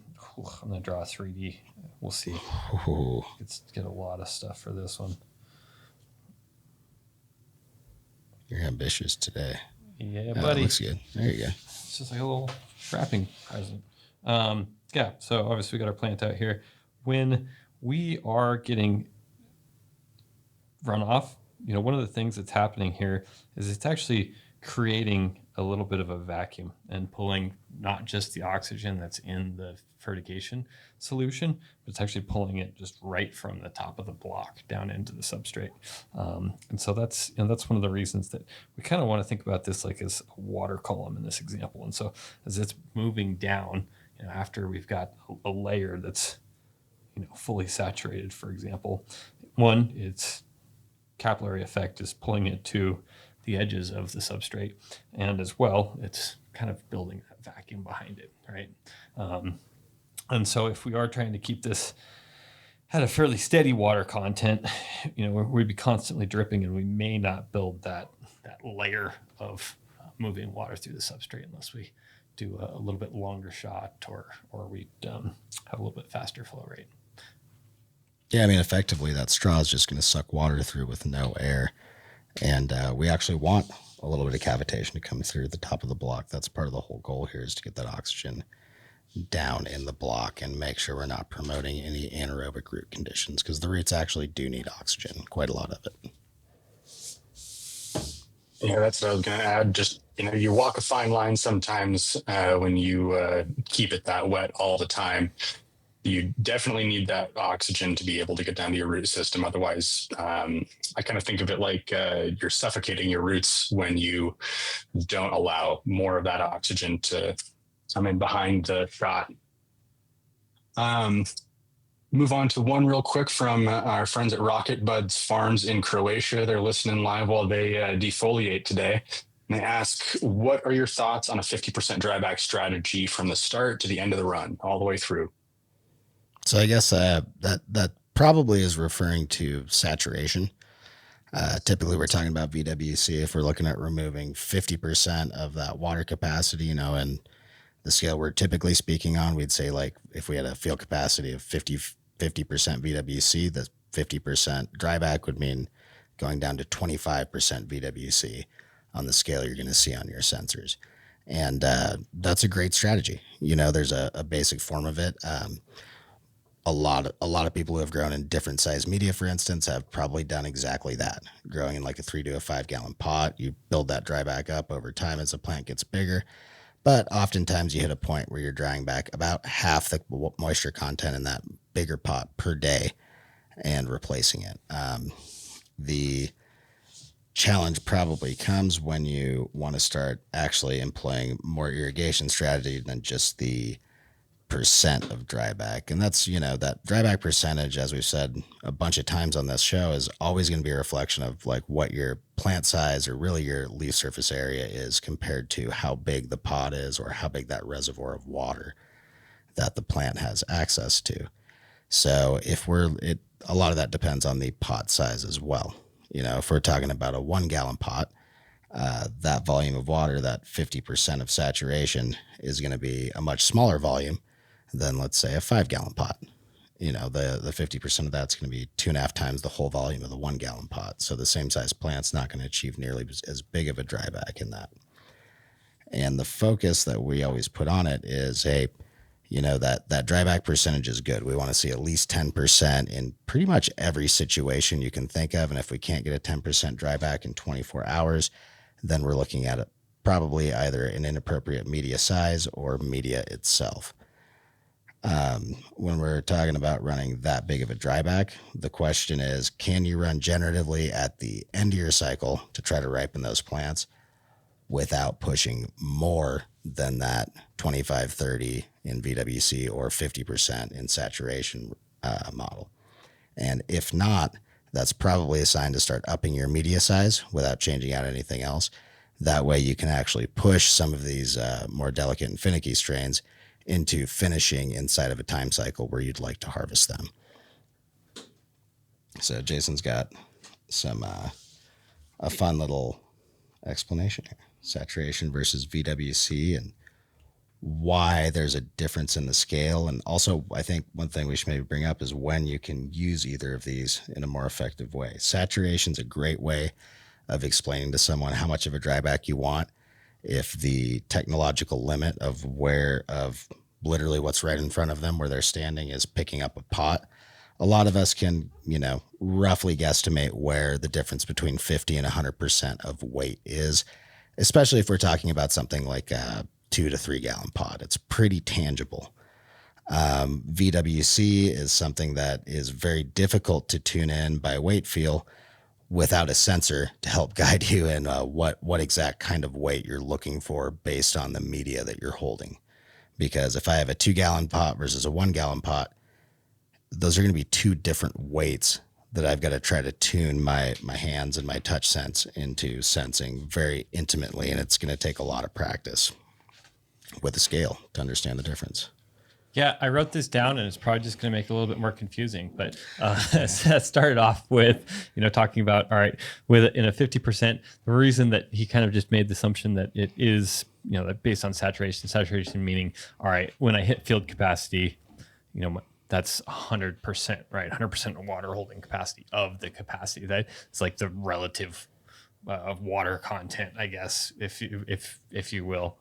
to draw a 3D, we'll see. Let's get a lot of stuff for this one. You're ambitious today. Yeah, buddy. Looks good. There you go. It's just like a little wrapping present. Yeah, so obviously we got our plant out here. When we are getting runoff, one of the things that's happening here is it's actually creating a little bit of a vacuum and pulling not just the oxygen that's in the fertigation solution, but it's actually pulling it just right from the top of the block down into the substrate. And so that's one of the reasons that we kind of want to think about this like as a water column in this example. And so as it's moving down, after we've got a layer that's fully saturated, for example, one, its capillary effect is pulling it to the edges of the substrate, and as well, it's kind of building that vacuum behind it, right? And so if we are trying to keep this at a fairly steady water content, we'd be constantly dripping, and we may not build that layer of moving water through the substrate unless we do a little bit longer shot or we have a little bit faster flow rate. Yeah, effectively that straw is just going to suck water through with no air. And we actually want a little bit of cavitation to come through the top of the block. That's part of the whole goal here, is to get that oxygen down in the block and make sure we're not promoting any anaerobic root conditions, because the roots actually do need oxygen, quite a lot of it. Yeah, that's what I was going to add. Just, you walk a fine line sometimes when you keep it that wet all the time. You definitely need that oxygen to be able to get down to your root system. Otherwise, I kind of think of it like you're suffocating your roots when you don't allow more of that oxygen to come in behind the shot. Move on to one real quick from our friends at Rocket Buds Farms in Croatia. They're listening live while they defoliate today. And they ask, what are your thoughts on a 50% dryback strategy from the start to the end of the run, all the way through? So I guess that probably is referring to saturation. Typically, we're talking about VWC if we're looking at removing 50% of that water capacity, and the scale we're typically speaking on, we'd say, like, if we had a field capacity of 50% VWC, the 50% dryback would mean going down to 25% VWC on the scale you're going to see on your sensors. And that's a great strategy. There's a basic form of it. A lot of people who have grown in different size media, for instance, have probably done exactly that. Growing in like a 3 to a 5 gallon pot, you build that dryback up over time as the plant gets bigger. But oftentimes you hit a point where you're drying back about half the moisture content in that bigger pot per day and replacing it. The challenge probably comes when you want to start actually employing more irrigation strategy than just the percent of dryback. And that's, that dryback percentage, as we've said a bunch of times on this show, is always going to be a reflection of like what your plant size or really your leaf surface area is compared to how big the pot is or how big that reservoir of water that the plant has access to. So a lot of that depends on the pot size as well. If we're talking about a 1 gallon pot, that volume of water, that 50% of saturation, is going to be a much smaller volume than, let's say, a 5-gallon pot. The 50% of that's going to be 2.5 times the whole volume of the 1-gallon pot. So the same size plant's not going to achieve nearly as big of a dryback in that. And the focus that we always put on it is, hey, that dryback percentage is good. We want to see at least 10% in pretty much every situation you can think of. And if we can't get a 10% dryback in 24 hours, then we're looking at it probably either an inappropriate media size or media itself. When we're talking about running that big of a dryback, the question is, can you run generatively at the end of your cycle to try to ripen those plants without pushing more than that 25-30 in VWC or 50% in saturation model? And if not, that's probably a sign to start upping your media size without changing out anything else. That way you can actually push some of these more delicate and finicky strains into finishing inside of a time cycle where you'd like to harvest them. So Jason's got some a fun little explanation here. Saturation versus VWC and why there's a difference in the scale. And also, I think one thing we should maybe bring up is when you can use either of these in a more effective way. Saturation's a great way of explaining to someone how much of a dryback you want. If the technological limit of literally what's right in front of them where they're standing is picking up a pot, a lot of us can, roughly guesstimate where the difference between 50 and 100% of weight is, especially if we're talking about something like a 2 to 3 gallon pot. It's pretty tangible. VWC is something that is very difficult to tune in by weight feel without a sensor to help guide you in what exact kind of weight you're looking for based on the media that you're holding. Because if I have a 2-gallon pot versus a 1-gallon pot, those are going to be two different weights that I've got to try to tune my hands and my touch sense into sensing very intimately. And it's going to take a lot of practice with a scale to understand the difference. Yeah, I wrote this down, and it's probably just going to make it a little bit more confusing. But Seth started off with, talking about, all right, in a 50%, the reason that he kind of just made the assumption that it is, based on saturation meaning, all right, when I hit field capacity, that's 100%, right? 100% water holding capacity of the capacity. That it's like the relative of water content, I guess, if you will.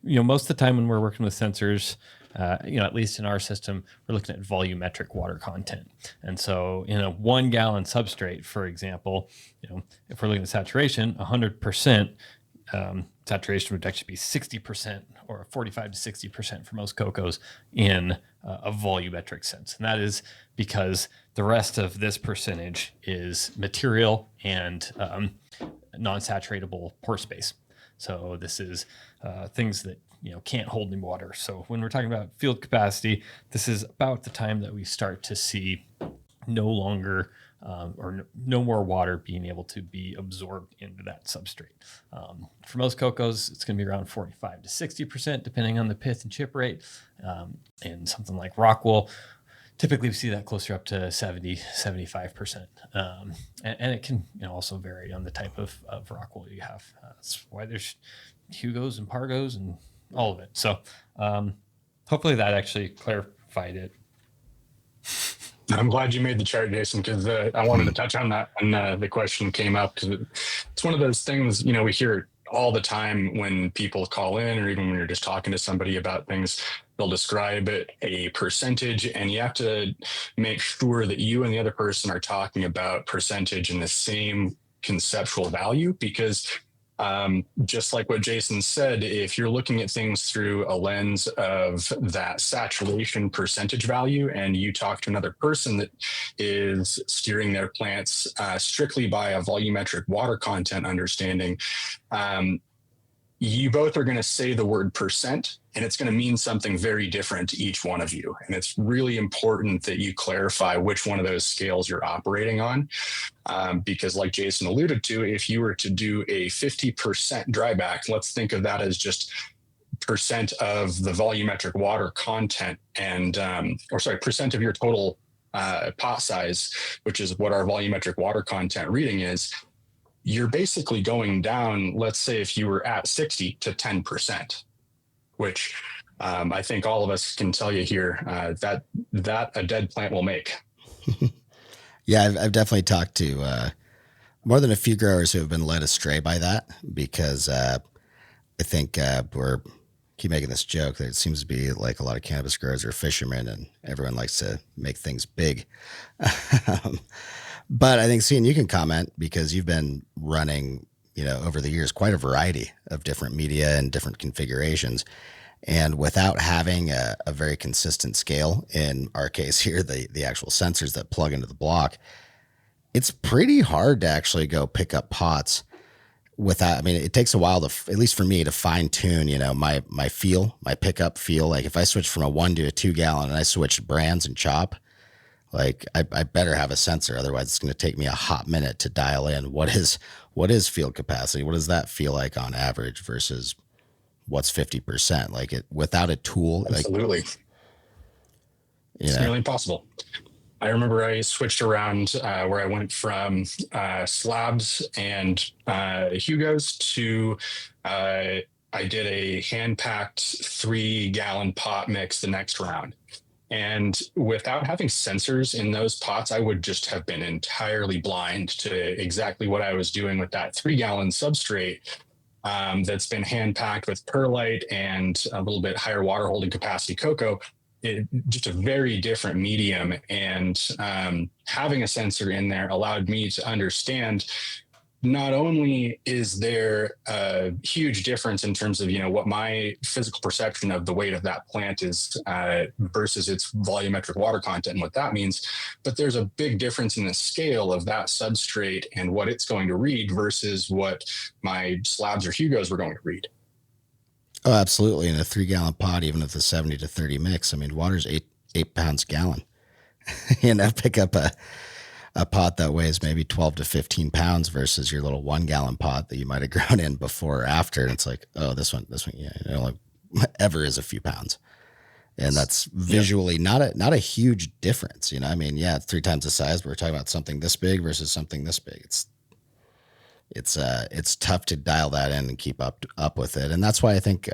Most of the time when we're working with sensors, at least in our system, we're looking at volumetric water content. And so in a 1-gallon substrate, for example, if we're looking at saturation, 100%, saturation would actually be 60% or 45 to 60% for most cocos in a volumetric sense. And that is because the rest of this percentage is material and non-saturatable pore space. So this is things that can't hold any water. So when we're talking about field capacity, this is about the time that we start to see no longer no more water being able to be absorbed into that substrate. For most cocos, it's going to be around 45 to 60%, depending on the pith and chip rate. And something like rockwool, typically we see that closer up to 70, 75%. And it can also vary on the type of rockwool you have. That's why there's Hugos and Pargos and all of it. So hopefully that actually clarified it. I'm glad you made the chart, Jason, because I wanted to touch on that when the question came up, because it's one of those things, we hear all the time when people call in, or even when you're just talking to somebody about things. They'll describe it a percentage, and you have to make sure that you and the other person are talking about percentage in the same conceptual value, because just like what Jason said, if you're looking at things through a lens of that saturation percentage value, and you talk to another person that is steering their plants strictly by a volumetric water content understanding, you both are going to say the word percent, and it's going to mean something very different to each one of you. And it's really important that you clarify which one of those scales you're operating on. Because like Jason alluded to, if you were to do a 50% dryback, let's think of that as just percent of the volumetric water content and, percent of your total pot size, which is what our volumetric water content reading is. you're basically going down, let's say if you were at 60 to 10%, which I think all of us can tell you here that a dead plant will make. Yeah, I've definitely talked to more than a few growers who have been led astray by that, because I think we're keep making this joke that it seems to be like a lot of cannabis growers are fishermen and everyone likes to make things big. But I think, Cian, you can comment because you've been running, over the years, quite a variety of different media and different configurations. And without having a very consistent scale, in our case here, the actual sensors that plug into the block, it's pretty hard to actually go pick up pots without, it takes a while to, at least for me, to fine tune, my pickup feel. Like if I switch from a 1 to a 2 gallon and I switch brands and chop, like I better have a sensor. Otherwise it's going to take me a hot minute to dial in what is field capacity. What does that feel like on average versus what's 50%? Like it without a tool. Absolutely. It's nearly impossible. I remember I switched around where I went from slabs and Hugos to I did a hand-packed 3-gallon pot mix the next round. And without having sensors in those pots, I would just have been entirely blind to exactly what I was doing with that 3-gallon substrate that's been hand-packed with perlite and a little bit higher water holding capacity coco. Just a very different medium, and having a sensor in there allowed me to understand not only is there a huge difference in terms of what my physical perception of the weight of that plant is versus its volumetric water content and what that means, but there's a big difference in the scale of that substrate and what it's going to read versus what my slabs or Hugos were going to read. Oh, absolutely. In a 3-gallon pot, even with a 70 to 30 mix, water's 8 pounds a gallon. Pick up a pot that weighs maybe 12 to 15 pounds versus your little 1-gallon pot that you might have grown in before or after. And it's like, oh, this one, yeah, ever is a few pounds. And that's visually not a huge difference. Yeah, it's 3 times the size, but we're talking about something this big versus something this big. It's tough to dial that in and keep up with it. And that's why I think,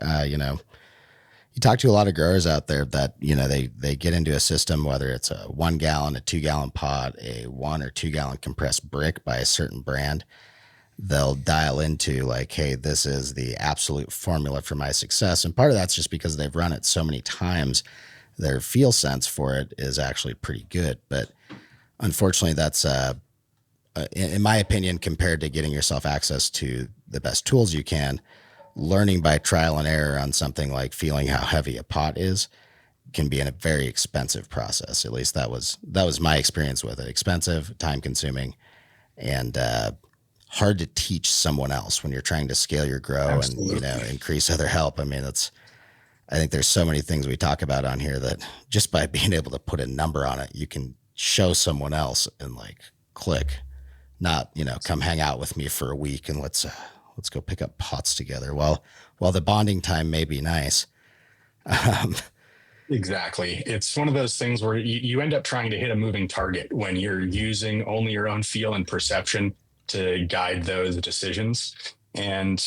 you talk to a lot of growers out there that, they get into a system, whether it's a 1 gallon, a 2-gallon pot, a 1 or 2 gallon compressed brick by a certain brand. They'll dial into like, hey, this is the absolute formula for my success. And part of that's just because they've run it so many times, their feel sense for it is actually pretty good. But unfortunately, that's, in my opinion, compared to getting yourself access to the best tools you can, learning by trial and error on something like feeling how heavy a pot is can be a very expensive process. At least that was my experience with it. Expensive, time consuming, and hard to teach someone else when you're trying to scale your grow. Absolutely. And increase other help. I think there's so many things we talk about on here that just by being able to put a number on it, you can show someone else and like click, not come hang out with me for a week and let's go pick up pots together. While the bonding time may be nice. Exactly. It's one of those things where you end up trying to hit a moving target when you're using only your own feel and perception to guide those decisions. And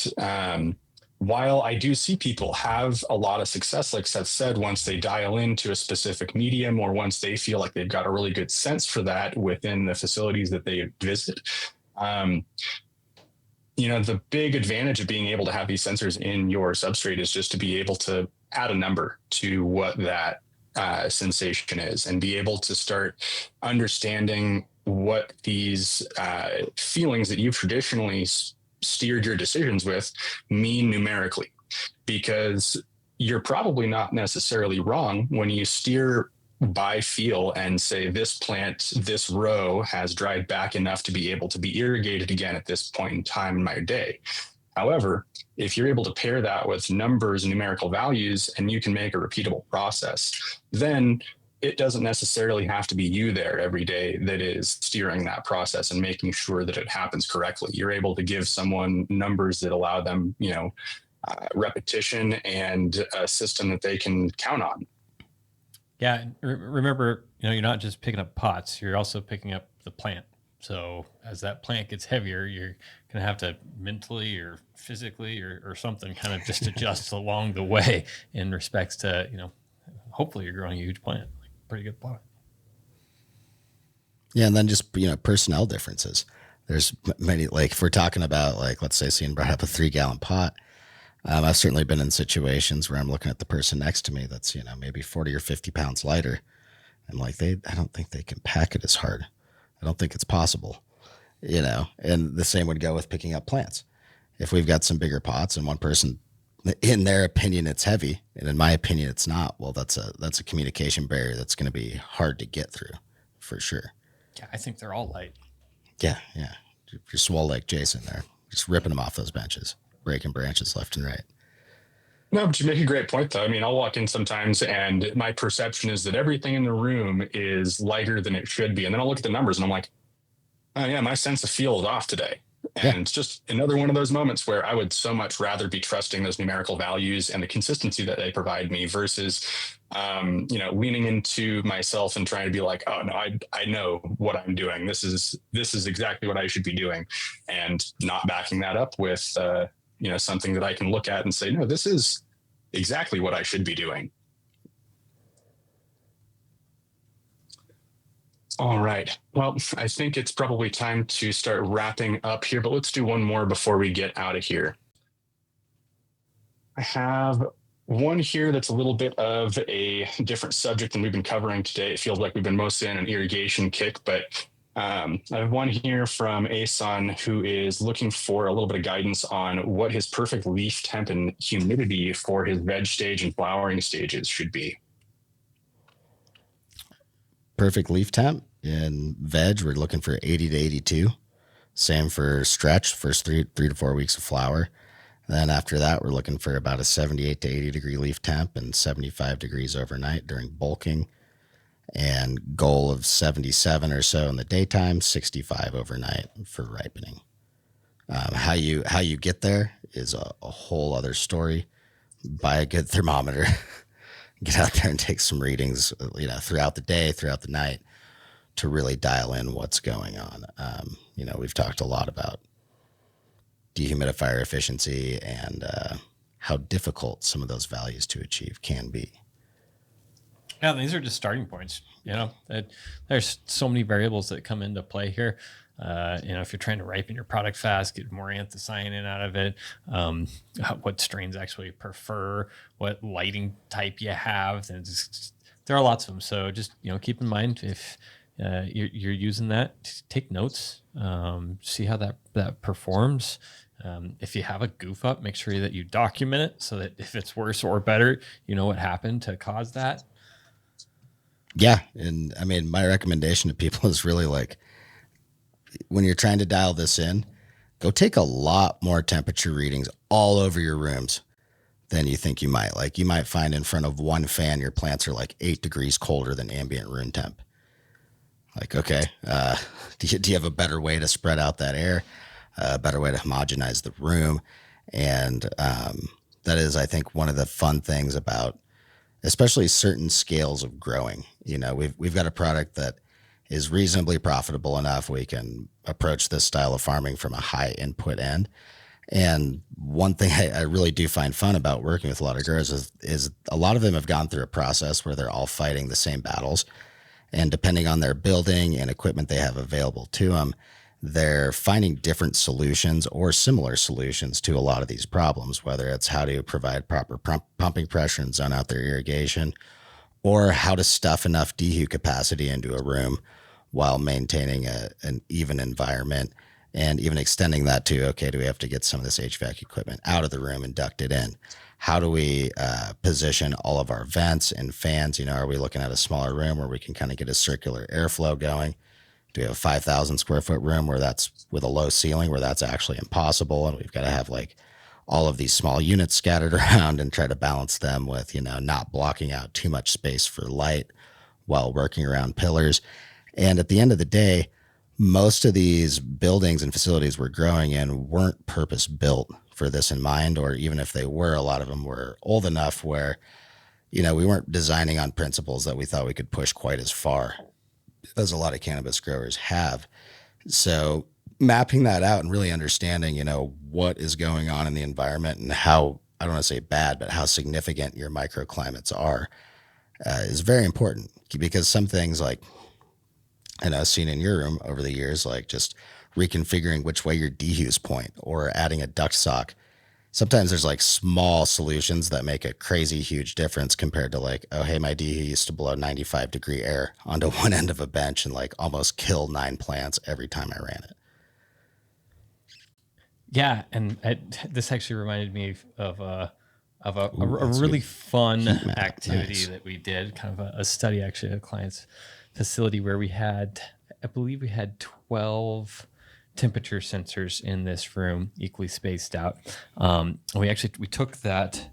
while I do see people have a lot of success, like Seth said, once they dial into a specific medium or once they feel like they've got a really good sense for that within the facilities that they visit, the big advantage of being able to have these sensors in your substrate is just to be able to add a number to what that sensation is and be able to start understanding what these feelings that you've traditionally steered your decisions with mean numerically, because you're probably not necessarily wrong when you steer by feel and say this plant, this row has dried back enough to be able to be irrigated again at this point in time in my day. However, if you're able to pair that with numbers and numerical values and you can make a repeatable process, then it doesn't necessarily have to be you there every day that is steering that process and making sure that it happens correctly. You're able to give someone numbers that allow them, repetition and a system that they can count on. Yeah. Remember, you're not just picking up pots, you're also picking up the plant, So as that plant gets heavier, you're going to have to mentally or physically or something kind of just adjust along the way in respects to, hopefully you're growing a huge plant, like pretty good plot. Yeah, and then just personnel differences. There's many, like if we're talking about, like, let's say Cian brought up a 3-gallon pot. I've certainly been in situations where I'm looking at the person next to me that's maybe 40 or 50 pounds lighter. I'm like, I don't think they can pack it as hard. I don't think it's possible. And the same would go with picking up plants. If we've got some bigger pots and one person, in their opinion, it's heavy, and in my opinion, it's not. Well, that's a communication barrier that's going to be hard to get through, for sure. Yeah, I think they're all light. Yeah. You're swole like Jason there, just ripping them off those benches, breaking branches left and right. No, but you make a great point, though. I mean, I'll walk in sometimes and my perception is that everything in the room is lighter than it should be. And then I'll look at the numbers and I'm like, oh, yeah, my sense of feel is off today. And It's just another one of those moments where I would so much rather be trusting those numerical values and the consistency that they provide me versus, leaning into myself and trying to be like, oh no, I know what I'm doing. This is exactly what I should be doing, and not backing that up with, something that I can look at and say, no, this is exactly what I should be doing. All right. Well, I think it's probably time to start wrapping up here, but let's do one more before we get out of here. I have one here that's a little bit of a different subject than we've been covering today. It feels like we've been mostly in an irrigation kick, but I have one here from Asan who is looking for a little bit of guidance on what his perfect leaf temp and humidity for his veg stage and flowering stages should be. Perfect leaf temp in veg, we're looking for 80 to 82. Same for stretch, first three to 4 weeks of flower. Then after that, we're looking for about a 78 to 80 degree leaf temp and 75 degrees overnight during bulking. And goal of 77 or so in the daytime, 65 overnight for ripening. How you get there is a whole other story. Buy a good thermometer, get out there and take some readings, throughout the day, throughout the night, to really dial in what's going on. We've talked a lot about dehumidifier efficiency and how difficult some of those values to achieve can be. Yeah, these are just starting points. There's so many variables that come into play here. If you're trying to ripen your product fast, get more anthocyanin out of it, what strains actually prefer, what lighting type you have. There are lots of them. So just, keep in mind if you're using that, just take notes, see how that performs. If you have a goof up, make sure that you document it so that if it's worse or better, you know what happened to cause that. Yeah. And I mean, my recommendation to people is really like, when you're trying to dial this in, go take a lot more temperature readings all over your rooms than you think you might. Like you might find in front of one fan, your plants are like 8 degrees colder than ambient room temp. Like, okay, do you have a better way to spread out that air, a better way to homogenize the room? And that is, I think, one of the fun things about especially certain scales of growing. We've got a product that is reasonably profitable enough we can approach this style of farming from a high input end. And one thing I really do find fun about working with a lot of growers is a lot of them have gone through a process where they're all fighting the same battles. And depending on their building and equipment they have available to them, they're finding different solutions or similar solutions to a lot of these problems, whether it's how to provide proper pumping pressure and zone out their irrigation, or how to stuff enough dehu capacity into a room while maintaining an even environment, and even extending that to, okay, do we have to get some of this HVAC equipment out of the room and duct it in? How do we position all of our vents and fans? Are we looking at a smaller room where we can kind of get a circular airflow going? Do we have a 5,000 square foot room where that's with a low ceiling, where that's actually impossible? And we've got to have like all of these small units scattered around and try to balance them with, not blocking out too much space for light while working around pillars. And at the end of the day, most of these buildings and facilities we're growing in weren't purpose built for this in mind, or even if they were, a lot of them were old enough where, we weren't designing on principles that we thought we could push quite as far as a lot of cannabis growers have. So mapping that out and really understanding, what is going on in the environment and how, I don't want to say bad, but how significant your microclimates are is very important, because some things like, and I've seen in your room over the years, like just reconfiguring which way your dehues point or adding a duct sock. Sometimes there's like small solutions that make a crazy huge difference compared to like, oh, hey, my dehu used to blow 95-degree air onto one end of a bench and like almost kill 9 plants every time I ran it. Yeah, and this actually reminded me of a that's really good. fun Heat map, activity nice. that we did, kind of a study actually at a client's facility where we had, I believe we had 12 temperature sensors in this room, equally spaced out. We took that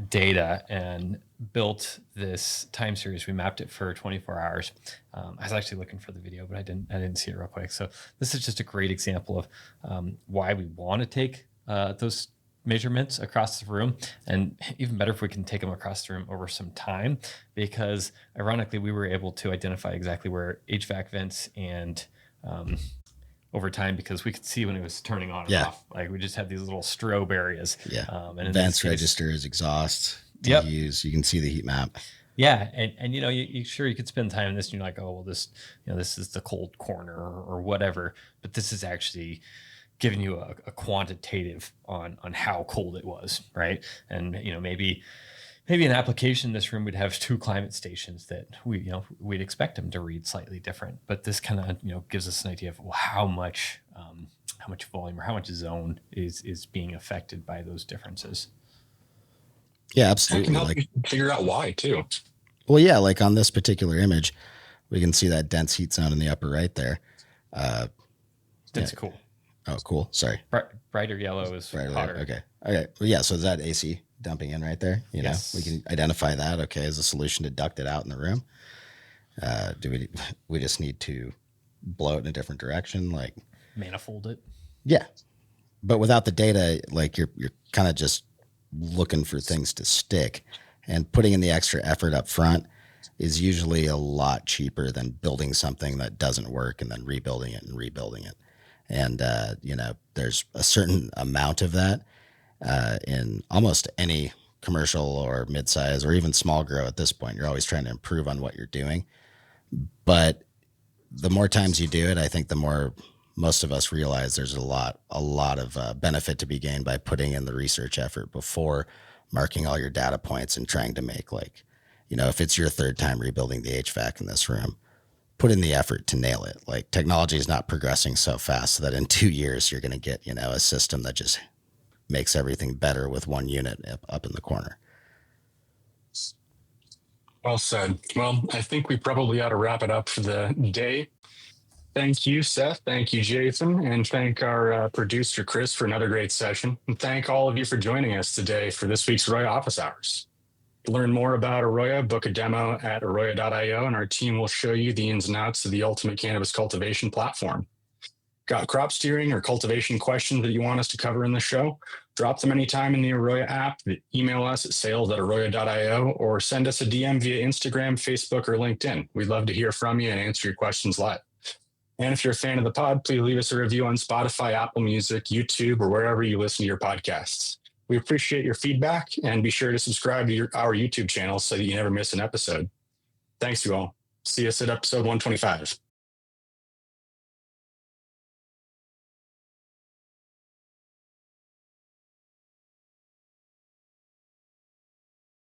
data and built this time series. We mapped it for 24 hours. I was actually looking for the video, but I didn't see it real quick. So this is just a great example of why we want to take those measurements across the room, and even better if we can take them across the room over some time, because ironically we were able to identify exactly where HVAC vents and over time, because we could see when it was turning on and Yeah. off. Like we just had these little strobe areas. Yeah. And in Vents, this case, registers, exhaust, Yep. DUs. You can see the heat map. yeah, and you sure you could spend time in this, and you're like, oh well, this this is the cold corner or whatever, but this is actually giving you a quantitative on how cold it was, right? And maybe an application in this room would have 2 climate stations that we'd expect them to read slightly different, but this kind of gives us an idea of how much volume or how much zone is being affected by those differences. Yeah, That absolutely. can help Like, you figure out why too. well, yeah, like on this particular image, we can see that dense heat zone in the upper right there. That's cool. Oh, cool. Sorry. Brighter yellow is Right. hotter. Okay. Well, yeah. So is that AC dumping in right there? Yes. We can identify that. Okay. As a solution to duct it out in the room. Do we just need to blow it in a different direction? Like, Manifold it. yeah. But without the data, like you're kind of just looking for things to stick, and putting in the extra effort up front is usually a lot cheaper than building something that doesn't work and then rebuilding it. And, there's a certain amount of that in almost any commercial or mid-size or even small grow at this point. You're always trying to improve on what you're doing. But the more times you do it, I think the more most of us realize there's a lot of benefit to be gained by putting in the research effort before marking all your data points and trying to make, like, if it's your 3rd time rebuilding the HVAC in this room, put in the effort to nail it. Like, technology is not progressing so fast that in 2 years you're going to get, a system that just makes everything better with one unit up in the corner. Well said. Well, I think we probably ought to wrap it up for the day. Thank you, Seth. Thank you, Jason. And thank our producer, Chris, for another great session. And thank all of you for joining us today for this week's Arroyo Office Hours. To learn more about Arroyo, book a demo at arroyo.io, and our team will show you the ins and outs of the ultimate cannabis cultivation platform. Got crop steering or cultivation questions that you want us to cover in the show? Drop them anytime in the Arroyo app, email us at sales@arroyo.io, or send us a DM via Instagram, Facebook, or LinkedIn. We'd love to hear from you and answer your questions live. And if you're a fan of the pod, please leave us a review on Spotify, Apple Music, YouTube, or wherever you listen to your podcasts. We appreciate your feedback, and be sure to subscribe to our YouTube channel so that you never miss an episode. Thanks, you all. See us at episode 125.